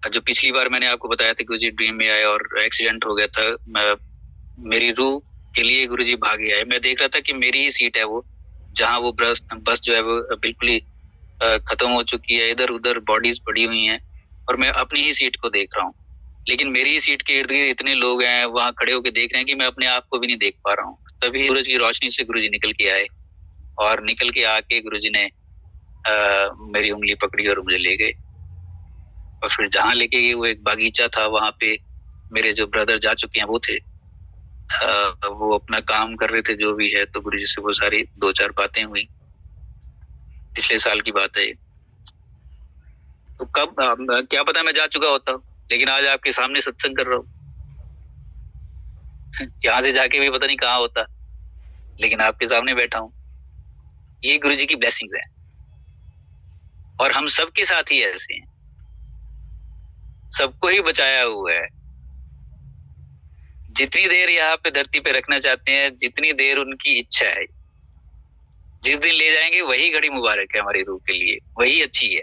S2: जो पिछली बार मैंने आपको बताया था, गुरुजी ड्रीम में आए और एक्सीडेंट हो गया था, मेरी रूह के लिए गुरुजी भागे आए। मैं देख रहा था कि मेरी ही सीट है वो, जहाँ वो बस जो है वो बिल्कुल ही खत्म हो चुकी है, इधर उधर बॉडीज पड़ी हुई हैं, और मैं अपनी ही सीट को देख रहा हूँ। लेकिन मेरी ही सीट के इर्द गिर्द इतने लोग हैं, वहाँ खड़े होकर देख रहे हैं कि मैं अपने आप को भी नहीं देख पा रहा हूँ। तभी सूरज की रोशनी से गुरुजी निकल के आए, और निकल के आके गुरुजी ने मेरी उंगली पकड़ी और मुझे ले गए। और फिर जहाँ लेके गए वो एक बागीचा था, वहाँ पे मेरे जो ब्रदर जा चुके हैं वो थे, वो अपना काम कर रहे थे जो भी है। तो गुरुजी से वो सारी 2-4 बातें हुई, पिछले साल की बात है ये। तो कब क्या पता मैं जा चुका होता, लेकिन आज आपके सामने सत्संग कर रहा हूँ। यहाँ से जाके भी पता नहीं कहाँ होता, लेकिन आपके सामने बैठा हूँ। ये गुरुजी की ब्लेसिंग्स है, और हम सबके साथ ही ऐसे हैं, सबको ही बचाया हुआ है। जितनी देर यहाँ पे धरती पे रखना चाहते हैं, जितनी देर उनकी इच्छा है, जिस दिन ले जाएंगे वही घड़ी मुबारक है हमारी रूह के लिए, वही अच्छी है।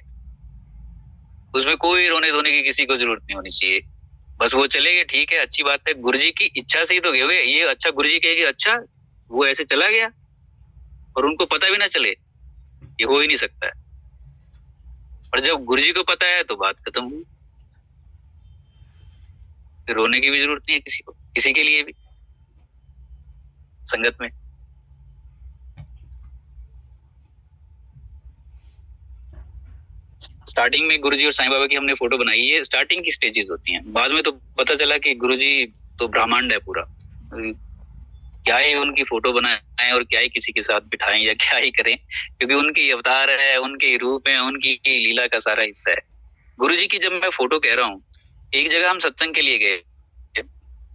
S2: उसमें कोई रोने धोने की किसी को जरूरत नहीं होनी चाहिए। बस वो चले गए, ठीक है, अच्छी बात है, गुरुजी की इच्छा से ही तो गए हुए। ये अच्छा, गुरुजी कहेगी अच्छा, वो ऐसे चला गया और उनको पता भी ना चले, ये हो ही नहीं सकता है। और जब गुरुजी को पता है तो बात खत्म हुई, फिर रोने की भी जरूरत नहीं है किसी को, किसी के लिए भी संगत में। स्टार्टिंग में गुरुजी और साईं बाबा की हमने फोटो बनाई, ये स्टार्टिंग की स्टेजेस होती हैं। बाद में तो पता चला कि गुरुजी तो ब्रह्मांड है पूरा, क्या ही उनकी फोटो बनाएं और क्या ही किसी के साथ बिठाएं या क्या ही करें, क्योंकि उनके अवतार है, उनके रूप है, उनकी लीला का सारा हिस्सा है। गुरुजी की जब मैं फोटो कह रहा हूँ, एक जगह हम सत्संग के लिए गए,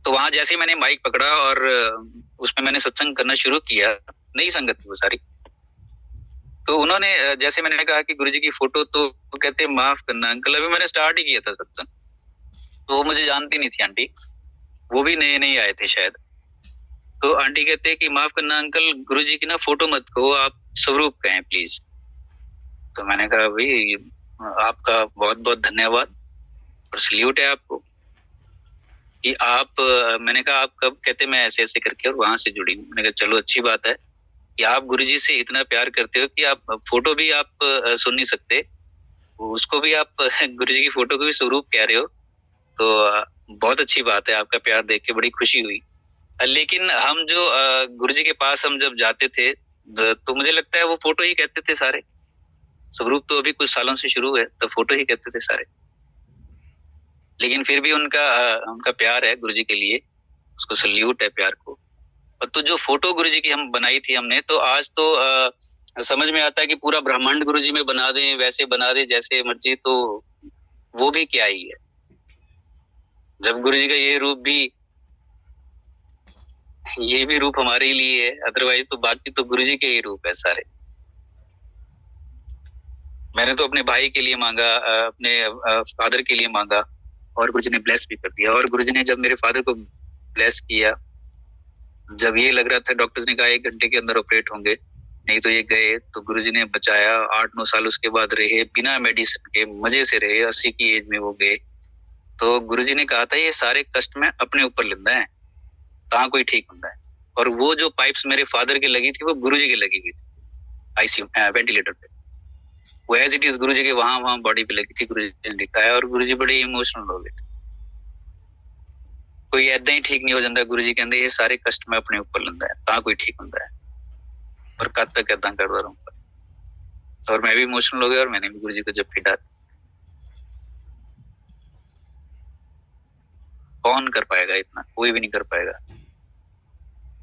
S2: तो वहां जैसे मैंने माइक पकड़ा और उसमें मैंने सत्संग करना शुरू किया, नई संगत थी वो सारी, तो उन्होंने जैसे मैंने कहा कि गुरुजी की फोटो, तो कहते माफ करना अंकल, अभी मैंने स्टार्ट ही किया था सत्संग, तो वो मुझे जानती नहीं थी आंटी, वो भी नए नए आए थे शायद। तो आंटी कहते कि माफ करना अंकल, गुरुजी की ना फोटो मत कहो, आप स्वरूप कहें प्लीज। तो मैंने कहा भाई आपका बहुत बहुत धन्यवाद और सल्यूट है आपको कि आप, मैंने कहा आप कब, कहते मैं ऐसे ऐसे करके और वहां से जुड़ी हूँ। मैंने कहा चलो अच्छी बात है कि आप गुरुजी से इतना प्यार करते हो कि आप फोटो भी आप सुन नहीं सकते, उसको भी आप गुरुजी की फोटो को भी स्वरूप कह रहे हो, तो बहुत अच्छी बात है, आपका प्यार देख के बड़ी खुशी हुई। लेकिन हम जो गुरुजी के पास हम जब जाते थे, तो मुझे लगता है वो फोटो ही कहते थे सारे, स्वरूप तो अभी कुछ सालों से शुरू है, तो फोटो ही कहते थे सारे, लेकिन फिर भी उनका प्यार है गुरुजी के लिए, उसको सल्यूट है प्यार को। और तो जो फोटो गुरुजी की हम बनाई थी हमने, तो आज तो समझ में आता है कि पूरा ब्रह्मांड गुरुजी में बना दें, वैसे बना दें जैसे मर्जी, तो वो भी क्या ही है, जब गुरुजी का ये भी रूप हमारे ही लिए है, अदरवाइज तो बाकी तो गुरुजी के ही रूप है सारे। मैंने तो अपने भाई के लिए मांगा, अपने फादर के लिए मांगा, और गुरुजी ने ब्लेस भी कर दिया। और गुरुजी ने जब मेरे फादर को ब्लेस किया, जब ये लग रहा था, डॉक्टर्स ने कहा 1 घंटे के अंदर ऑपरेट होंगे, नहीं तो ये गए, तो गुरुजी ने बचाया। 8-9 साल उसके बाद रहे, बिना मेडिसिन के मजे से रहे, 80 की एज में वो गए। तो गुरुजी ने कहा था ये सारे कष्ट में अपने ऊपर लेंदा है, ता कोई ठीक होता है। और वो जो पाइप्स मेरे फादर के लगी थी, वो गुरुजी के लगी हुई थी आईसीयू वेंटिलेटर पे, वो एज इट इज गुरुजी के वहां बॉडी पे लगी थी। गुरुजी ने दिखाया और गुरुजी बड़े इमोशनल हो गए थे। कोई ऐदा ही ठीक नहीं हो जाता, गुरुजी कहते ये सारे कष्ट मैं अपने ऊपर लेंदा है, ता कोई ठीक होता है, पर कद तक ऐदा करता रहूंगा। और मैं भी इमोशनल हो गया और मैंने भी गुरुजी को जप्फी डाली। कौन कर पाएगा इतना, कोई भी नहीं कर पाएगा,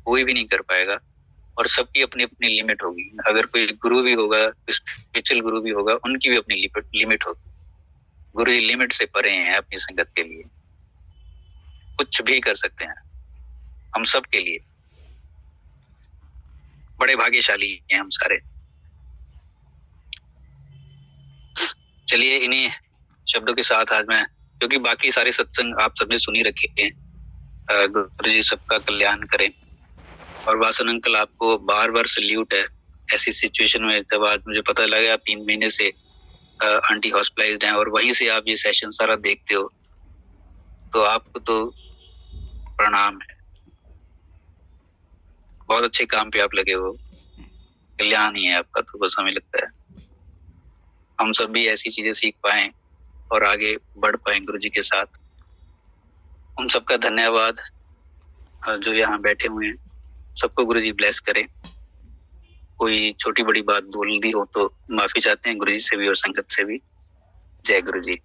S2: कोई भी नहीं कर पाएगा। और सबकी अपनी अपनी लिमिट होगी। अगर कोई गुरु भी होगा, स्पिरिचुअल गुरु भी होगा, उनकी भी अपनी लिमिट होगी। गुरु जी लिमिट से परे हैं अपनी संगत के लिए, कुछ भी कर सकते हैं। हम सब के लिए बड़े भाग्यशाली हैं हम सारे। चलिए इन्हीं शब्दों के साथ आज मैं, क्योंकि बाकी सारे सत्संग आप सबने सुनी रखे हैं, गुरु जी सबका कल्याण करें। और वासन अंकल आपको बार बार सल्यूट है, ऐसी सिचुएशन में जब आज मुझे पता लगा आप 3 महीने से आंटी हॉस्पिटलाइज्ड हैं और वहीं से आप ये सेशन सारा देखते हो, तो आपको तो प्रणाम है। बहुत अच्छे काम पे आप लगे हो, कल्याण ही है आपका, तो बस हमें लगता है हम सब भी ऐसी चीजें सीख पाए और आगे बढ़ पाए गुरु जी के साथ। उन सबका धन्यवाद जो यहाँ बैठे हुए हैं, सबको गुरु जी ब्लेस करें। कोई छोटी बड़ी बात बोल दी हो तो माफी चाहते हैं गुरु जी से भी और संगत से भी। जय गुरु जी।